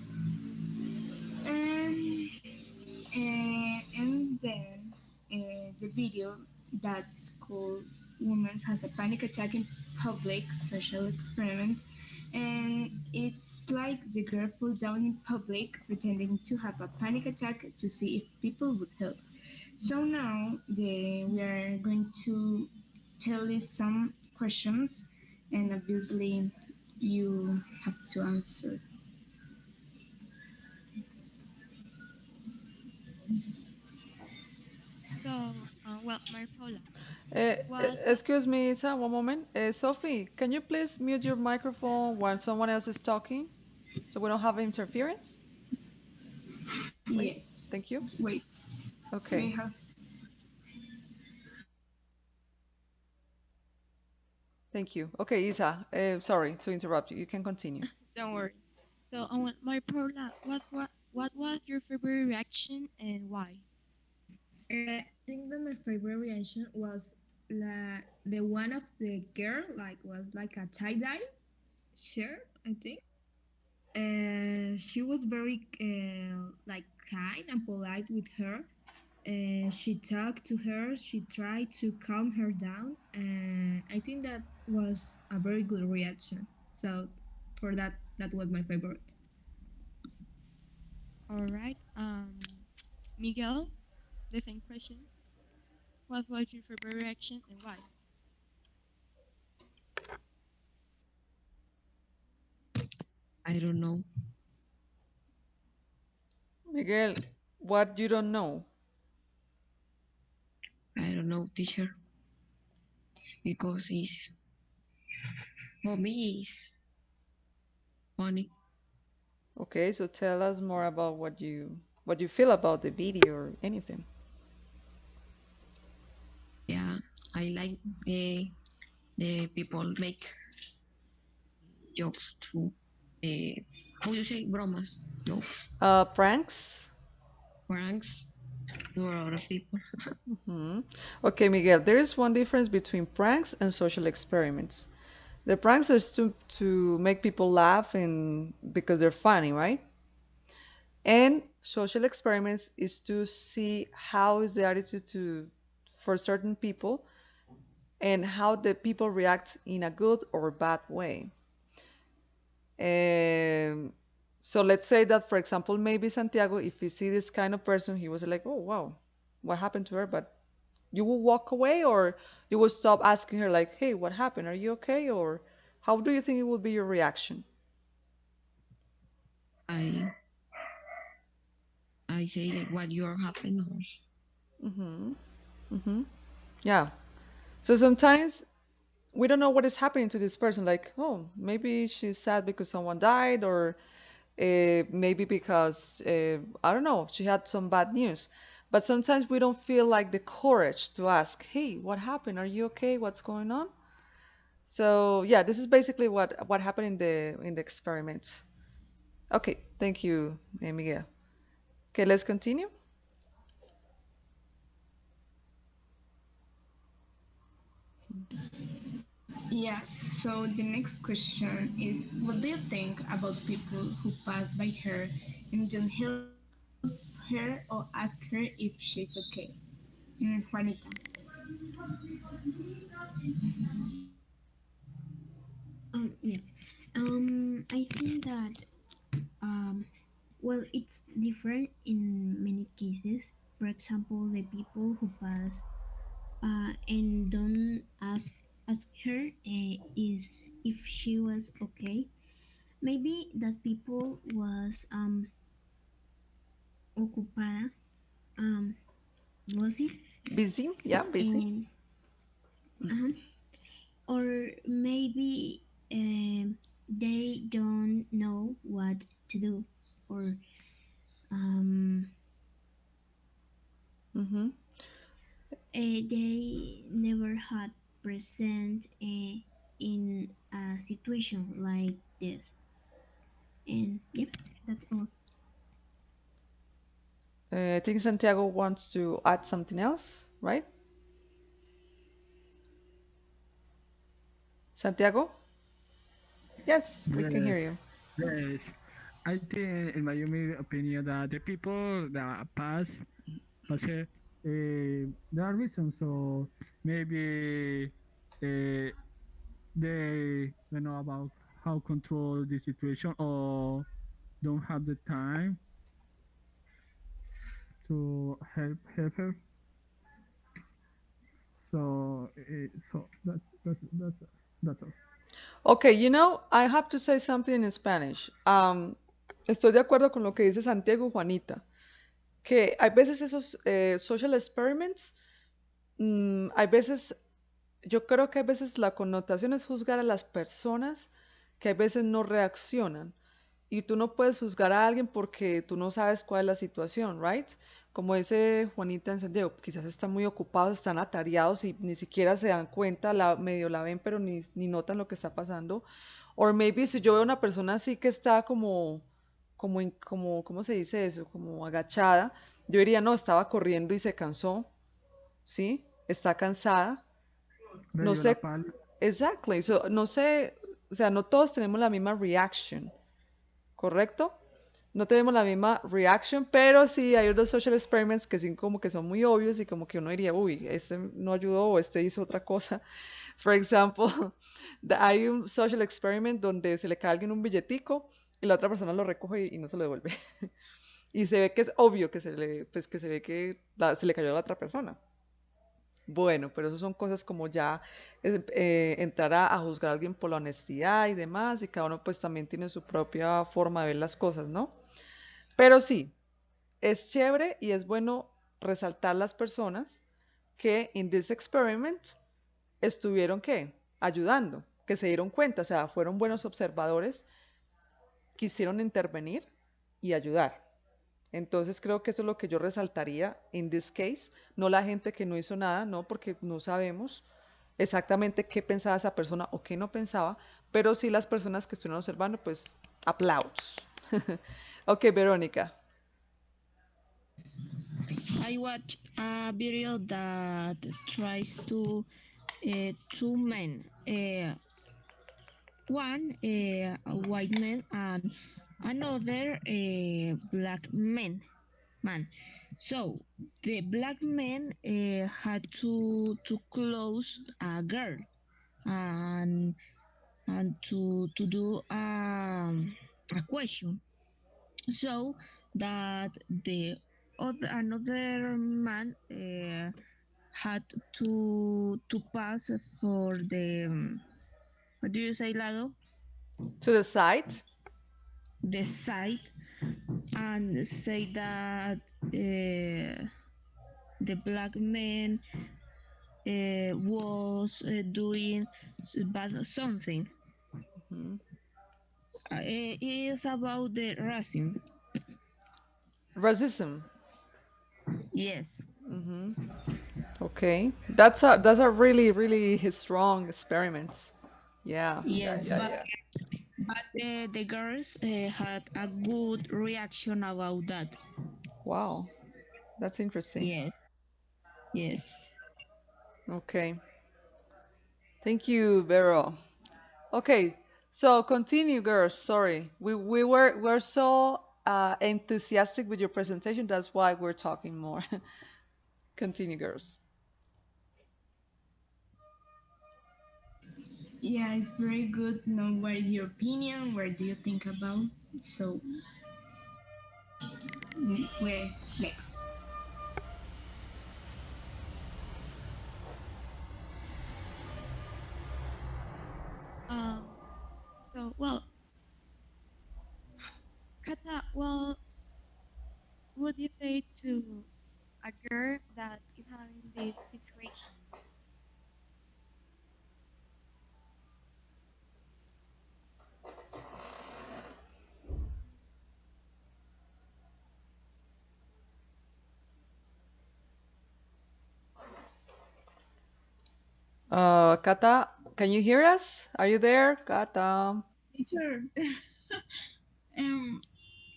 and and then the video that's called "Women Has a Panic Attack in Public Social Experiment," and it's like the girl fall down in public pretending to have a panic attack to see if people would help. So now we are going to tell you some questions, and obviously you have to answer. Well, Maripola, Uh, what was excuse me, Isa, one moment. Sophie, can you please mute your microphone when someone else is talking so we don't have interference, please? Yes. Thank you. Wait, may I Okay. have. Thank you. Okay, Isa, sorry to interrupt you. You can continue. don't worry. Maripola, what was your favorite reaction and why? I think that my favorite reaction was the one of the girl, like was like a tie dye shirt, I think. And she was very like kind and polite with her. And she talked to her. She tried to calm her down, and I think that was a very good reaction. So, for that, that was my favorite. All right. Miguel, the same question. What was your favorite reaction and why? I don't know. Miguel, what you don't know? I don't know, teacher, because it's for me it's funny. Okay, so tell us more about what you feel about the video or anything. Yeah, I like the people make jokes too. How you say bromas, jokes, Pranks? pranks to other people. Hmm. Okay, Miguel, there is one difference between pranks and social experiments. The pranks are to make people laugh and because they're funny, right? And social experiments is to see how is the attitude to for certain people and how the people react in a good or bad way. Um, so let's say that, for example, maybe Santiago, if he see this kind of person, he was like, "Oh wow, what happened to her?" But you will walk away, or you will stop asking her, like, "Hey, what happened? Are you okay?" Or how do you think it will be your reaction? I I say like what you're happening or Mm-hmm. Mm-hmm. Yeah. So sometimes we don't know what is happening to this person. Like, oh, maybe she's sad because someone died, or maybe because I don't know, she had some bad news. But sometimes we don't feel like the courage to ask, "Hey, what happened? Are you okay? What's going on?" So yeah, this is basically what happened in the experiment. Okay, thank you, Miguel. Okay, let's continue. Yes, so the next question is, what do you think about people who pass by her and don't help her or ask her if she's okay? Juanita. Yeah. I think that well, it's different in many cases. For example, the people who pass and don't ask her is if she was okay. Maybe that people was ocupada, um, was it? Busy? Yeah, busy. And uh or maybe they don't know what to do, or um, Mm-hmm. they never had present in a situation like this. And yep, that's all. I think Santiago wants to add something else, right? Santiago? Yes, we can Yes, hear you. yes. I think, in my opinion, that the people that pass here, there are reasons. So maybe uh, they don't know about how control the situation or don't have the time to help her. So that's all. Okay, I have to say something in Spanish. Estoy de acuerdo con lo que dice Santiago y Juanita, que hay veces esos social experiments, hay veces, yo creo que hay veces la connotación es juzgar a las personas que a veces no reaccionan. Y tú no puedes juzgar a alguien porque tú no sabes cuál es la situación, ¿right? Como dice Juanita en San Diego, quizás están muy ocupados, están atareados y ni siquiera se dan cuenta, medio la ven, pero ni notan lo que está pasando. O maybe si yo veo una persona así que está como, ¿cómo se dice eso? Como agachada, yo diría, no, estaba corriendo y se cansó, ¿sí? Está cansada. Le No dio la sé, pálida. exactly. So, no sé, o sea, no todos tenemos la misma reaction, ¿correcto? No tenemos la misma reaction, pero sí hay otros social experiments que sí como que son muy obvios y como que uno diría, uy, este no ayudó o este hizo otra cosa. For example, hay un social experiment donde se le cae a alguien un billetico y la otra persona lo recoge y no se lo devuelve. Y se ve que es obvio que pues que se ve que se le cayó a la otra persona. Bueno, pero eso son cosas como ya entrar a juzgar a alguien por la honestidad y demás, y cada uno pues también tiene su propia forma de ver las cosas, ¿no? Pero sí, es chévere y es bueno resaltar las personas que en this experiment estuvieron, ¿qué? Ayudando, que se dieron cuenta, o sea, fueron buenos observadores, quisieron intervenir y ayudar. Entonces creo que eso es lo que yo resaltaría en this case, no la gente que no hizo nada, no, porque no sabemos exactamente qué pensaba esa persona o qué no pensaba, pero sí las personas que estuvieron observando, pues aplausos. Ok, Verónica. I watched a video that tries to two men, one a white man and another black man. So the black man had to close a girl and to do a question so that the another man had to pass for the what do you say, Lado? To the side. The side and say that the black man was doing bad something. Mhm. It is about the racism. Racism. Yes. Hmm. Okay, that's a really strong experiments. Yeah, yeah, Yes, yeah, yeah. but the girls had a good reaction about that. Wow, that's interesting. Yes, yes. Okay, thank you, Vero. Okay, so continue, girls. Sorry, we're so enthusiastic with your presentation. That's why we're talking more. Continue, girls. Yeah, it's very good to know what is your opinion, what do you think about. So, where next? Um, so, well, Kata, well, would you say to a girl that is having this situation? Kata, can you hear us? Are you there, Kata? Sure. um,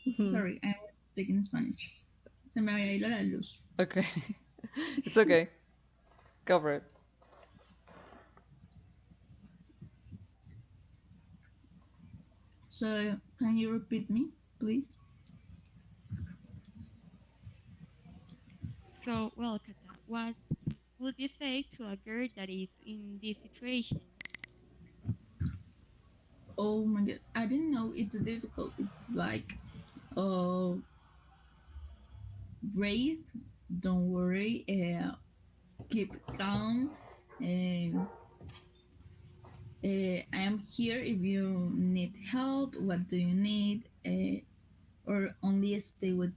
Mhm. Sorry, I was speaking Spanish. Se me había ido la luz. Okay, it's okay. Cover it. So, can you repeat me, please? So, well, Kata, what would you say to a girl that is in this situation? Oh my god, I didn't know it's difficult. It's like, oh, breathe, don't worry, keep calm. I am here if you need help. What do you need? or only stay with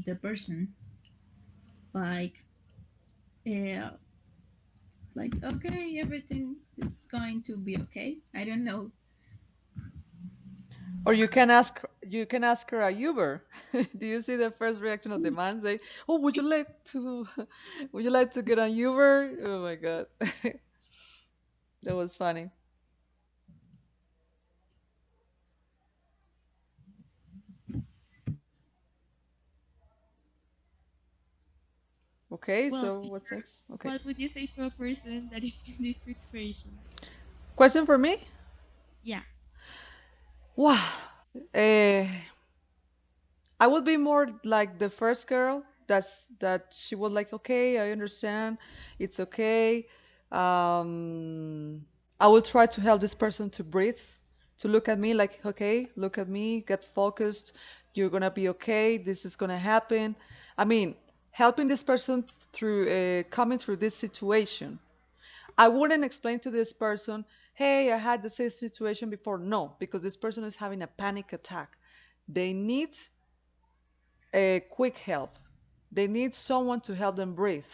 the person, like uh, okay, everything is going to be okay. I don't know. Or you can ask her a Uber. Do you see the first reaction of the man say, "Oh, would you like to would you like to get on Uber?" Oh my God. That was funny. Okay, Well, so what's teacher, next? Okay. what would you say to a person that is in this situation? Question for me? Yeah. Wow. Eh, I would be more like the first girl. That she was like, okay, I understand, it's okay. I will try to help this person to breathe, to look at me like, okay, look at me, get focused. You're gonna be okay. This is gonna happen. I mean, helping this person through coming through this situation. I wouldn't explain to this person, hey, I had the same situation before. No, because this person is having a panic attack. They need a quick help. They need someone to help them breathe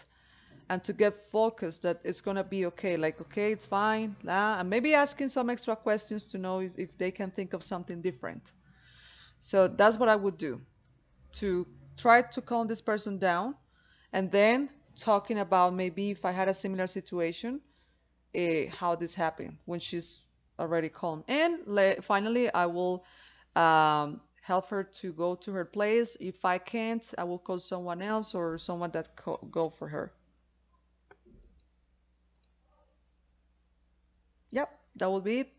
and to get focused that it's gonna be okay. Like, okay, it's fine. And maybe asking some extra questions to know if they can think of something different. So that's what I would do to try to calm this person down and then talking about maybe if I had a similar situation, how this happened when she's already calm. And finally, I will help her to go to her place. If I can't, I will call someone else or someone that go for her. Yep, that will be it.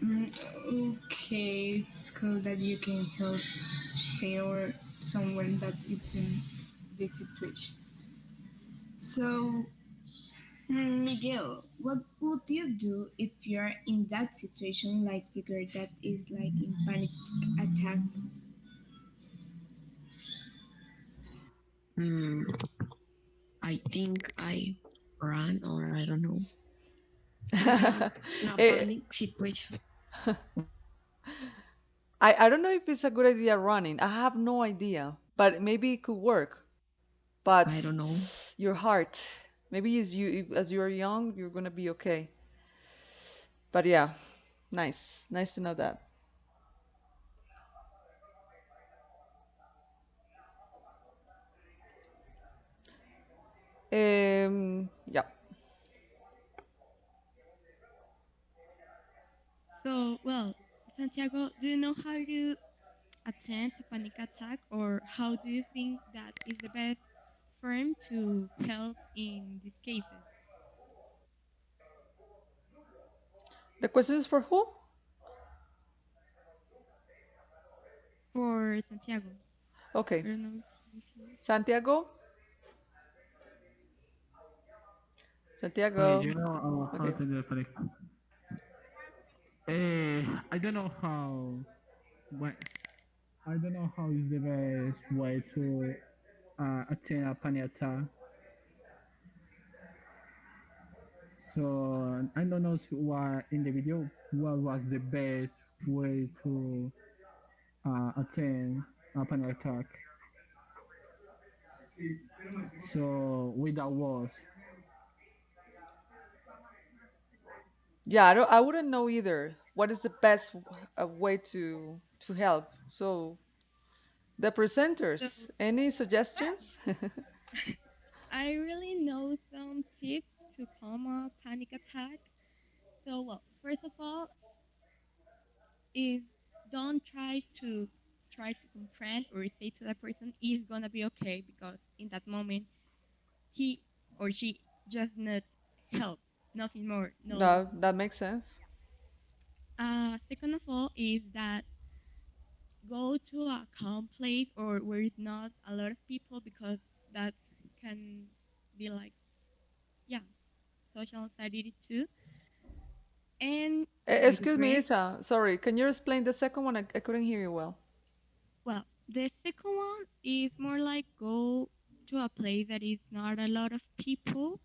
Mm, okay, it's cool that you can help share someone that is in this situation. So, Miguel, what would you do if you're in that situation, like the girl that is like in panic attack? Hmm, I think I ran, or I don't know. If I'm in a Eh, panic situation, I don't know if it's a good idea running. I have no idea, but maybe it could work. I But don't know. your heart, maybe as you're young, you're gonna be okay. But yeah, nice to know that. Yeah. So, well, Santiago, do you know how to attend a panic attack, or how do you think that is the best firm to help in these cases? The question is for who? For Santiago, Okay. I don't know if you. Santiago? Okay, Santiago. you know how Okay. to do it. I don't know how. What I don't know how is the best way to attain a panic attack. So I don't know what in the video what was the best way to attain a panic attack. So without words. Yeah, I wouldn't know either. What is the best way to help? So the So, presenters, any well, suggestions? I really know some tips to calm a panic attack. So, well, first of all, is don't try to confront or say to that person is gonna be okay, because in that moment he or she just needs help, nothing more, no less. No, that makes sense. Second of all is that go to a calm place or where it's not a lot of people, because that can be like, yeah, social anxiety too. And try to Excuse me, breathe. Isa. Sorry, can you explain the second one? I couldn't hear you well. Well, the second one is more like go to a place that is not a lot of people,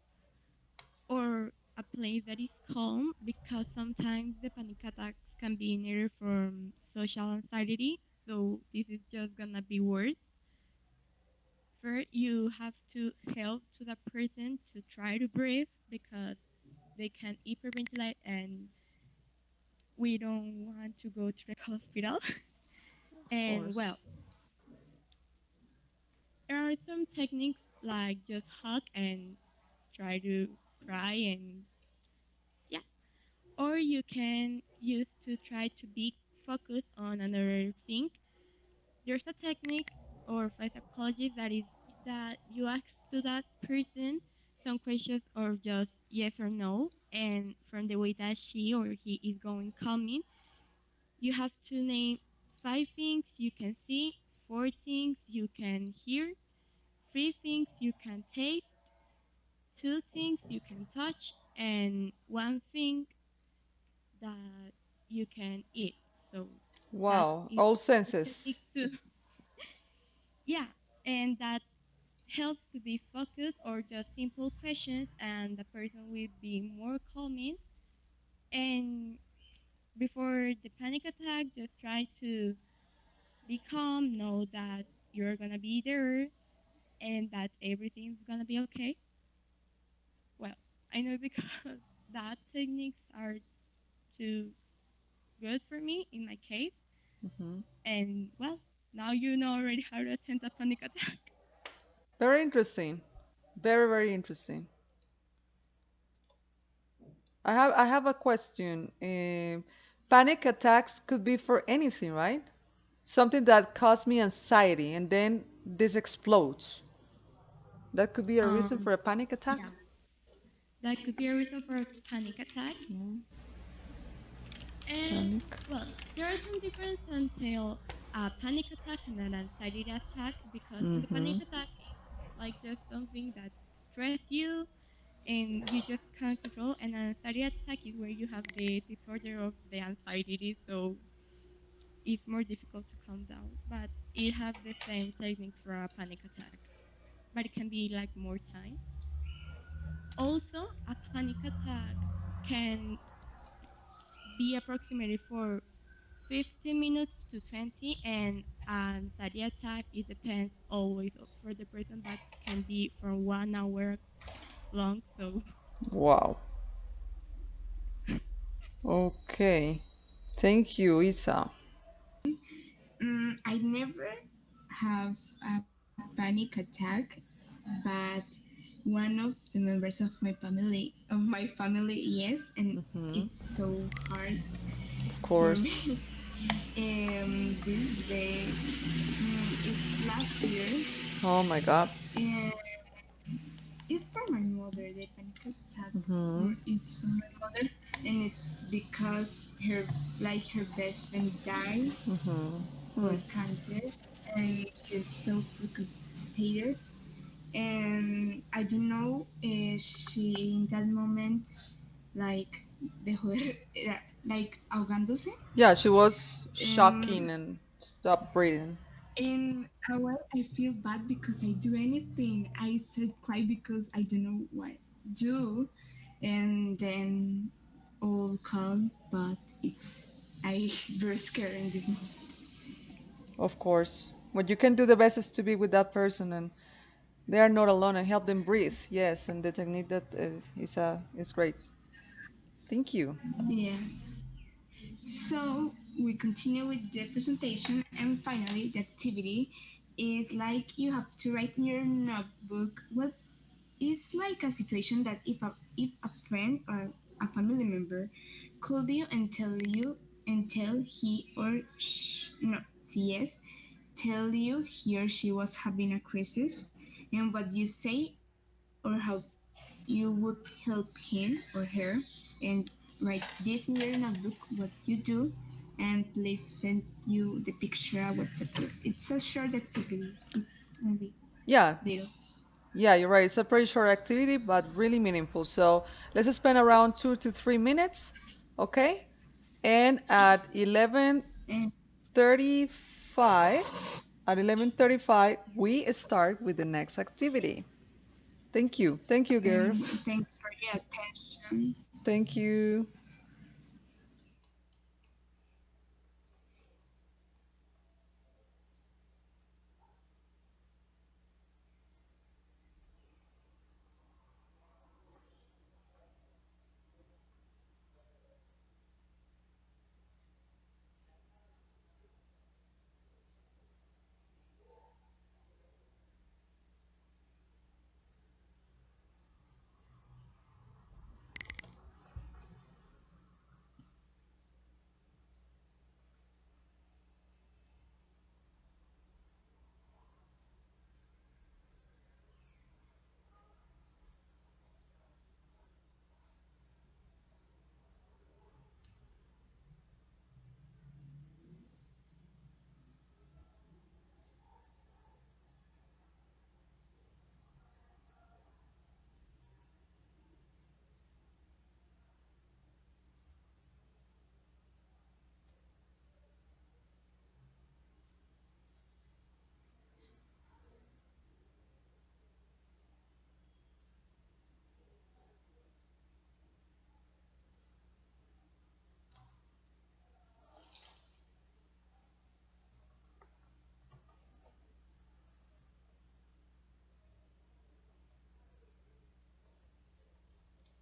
or a place that is calm because sometimes the panic attacks can be needed from social anxiety. So this is just gonna be worse. First, you have to help to the person to try to breathe because they can hyperventilate and we don't want to go to the hospital. Of And course. well, there are some techniques like just hug and try to cry and yeah. Or you can use to try to be focused on another thing. There's a technique or for psychology that is that you ask to that person some questions or just yes or no, and from the way that she or he is going coming, you have to name five things you can see, four things you can hear, three things you can taste, two things you can touch, and one thing that you can eat. So that Wow. is All a senses. technique too. Yeah, and that helps to be focused or just simple questions, and the person will be more calming. And before the panic attack, just try to be calm, know that you're gonna be there and that everything's gonna be okay. Well, I know because that techniques are too good for me in my case. Hmm. And well, now you know already how to attend a panic attack. Very interesting. Very, very interesting. I have a question. Panic attacks could be for anything, right? Something that caused me anxiety and then this explodes. That could be a reason Um, for a panic attack. yeah, that could be a reason for a panic attack. Mm, And panic. well, there are some difference until a panic attack and an anxiety attack because in the Mm-hmm. panic attack it's like just something that stress you and you just can't control. And an anxiety attack is where you have the disorder of the anxiety, so it's more difficult to calm down. But it has the same techniques for a panic attack, but it can be like more time. Also, a panic attack can be approximately for 15 minutes to 20, and anxiety attack, it depends always for the person, but can be for 1 hour long. So Wow. Okay. Thank you, Isa. I never have a panic attack, but one of the members of my family, yes, and Mm-hmm. it's so hard Of for course. me. This day is last year, Oh my God. and it's for my mother. The panic attack Mm-hmm. for it's for my mother, and it's because her best friend died Mm-hmm. for Hmm. cancer, and she's so preoccupied. And I don't know if she in that moment like dejó de, like ahogándose. Yeah, she was Um, shocking and stopped breathing. in a way, I feel bad because I do anything. I start cry because I don't know what do, and then all calm, but it's I very scared in this moment. Of course. What you can do the best is to be with that person and they are not alone and help them breathe. Yes, and the technique that is great. Thank you. Yes. So we continue with the presentation, and finally, the activity is like you have to write in your notebook what is like a situation that if a friend or a family member called you and tell he or no yes tell you he or she was having a crisis, and what you say or how you would help him or her, and write this in your notebook what you do, and please send you the picture at WhatsApp group. It's a short activity. It's only Yeah, little. yeah, you're right. It's a pretty short activity, but really meaningful. So let's spend around 2 to 3 minutes, okay? And at And 11:35, at 11:35, we start with the next activity. Thank you, And girls. thanks for your attention. Thank you.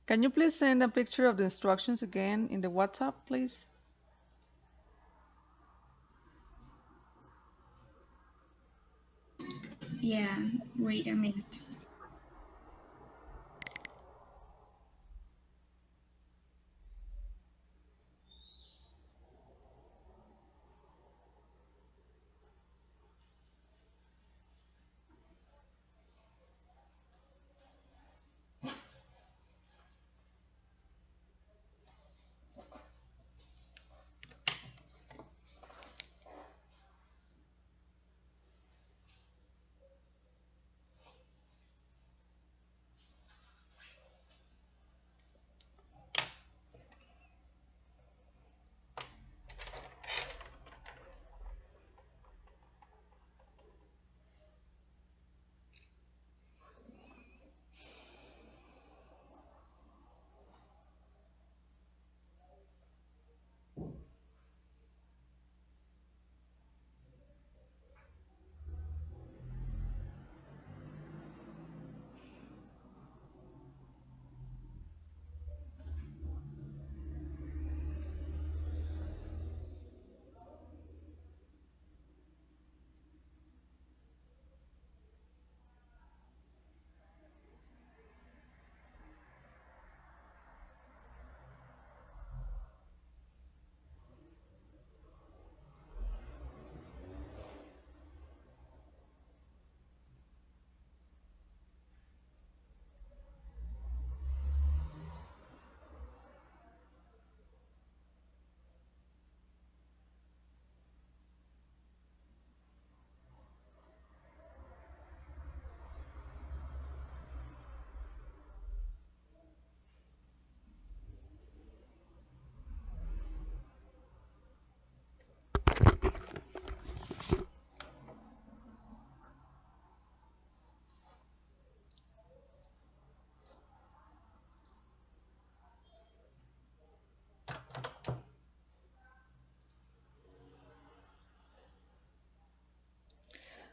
Can you please send a picture of the instructions again in the WhatsApp, please? Yeah, wait a minute.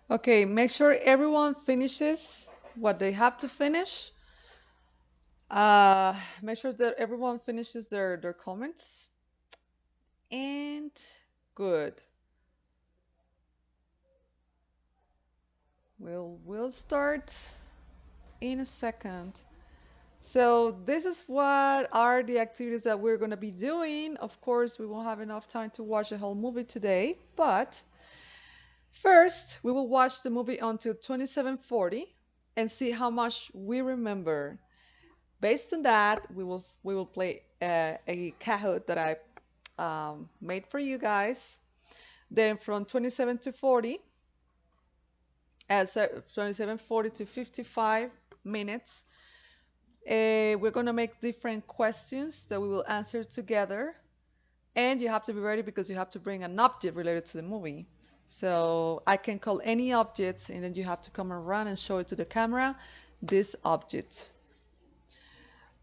Okay, make sure everyone finishes what they have to finish. Make sure that everyone finishes their comments. And good. We'll start in a second. So this is what are the activities that we're going to be doing. Of course, we won't have enough time to watch the whole movie today, but first we will watch the movie until 2740 and see how much we remember. Based on that, we will play a Kahoot that I made for you guys. Then from 27 to 40, 2740 to 55 minutes, we're going to make different questions that we will answer together. And you have to be ready because you have to bring an object related to the movie. So I can call any object, and then you have to come around and show it to the camera, this object.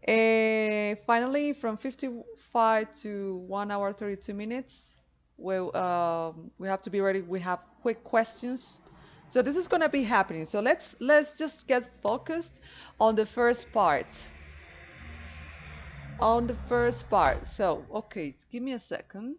Finally, from 55 to 1 hour 32 minutes, we have to be ready. We have quick questions. So this is going to be happening. So let's just get focused on the first part. On the first part. So, okay, give me a second.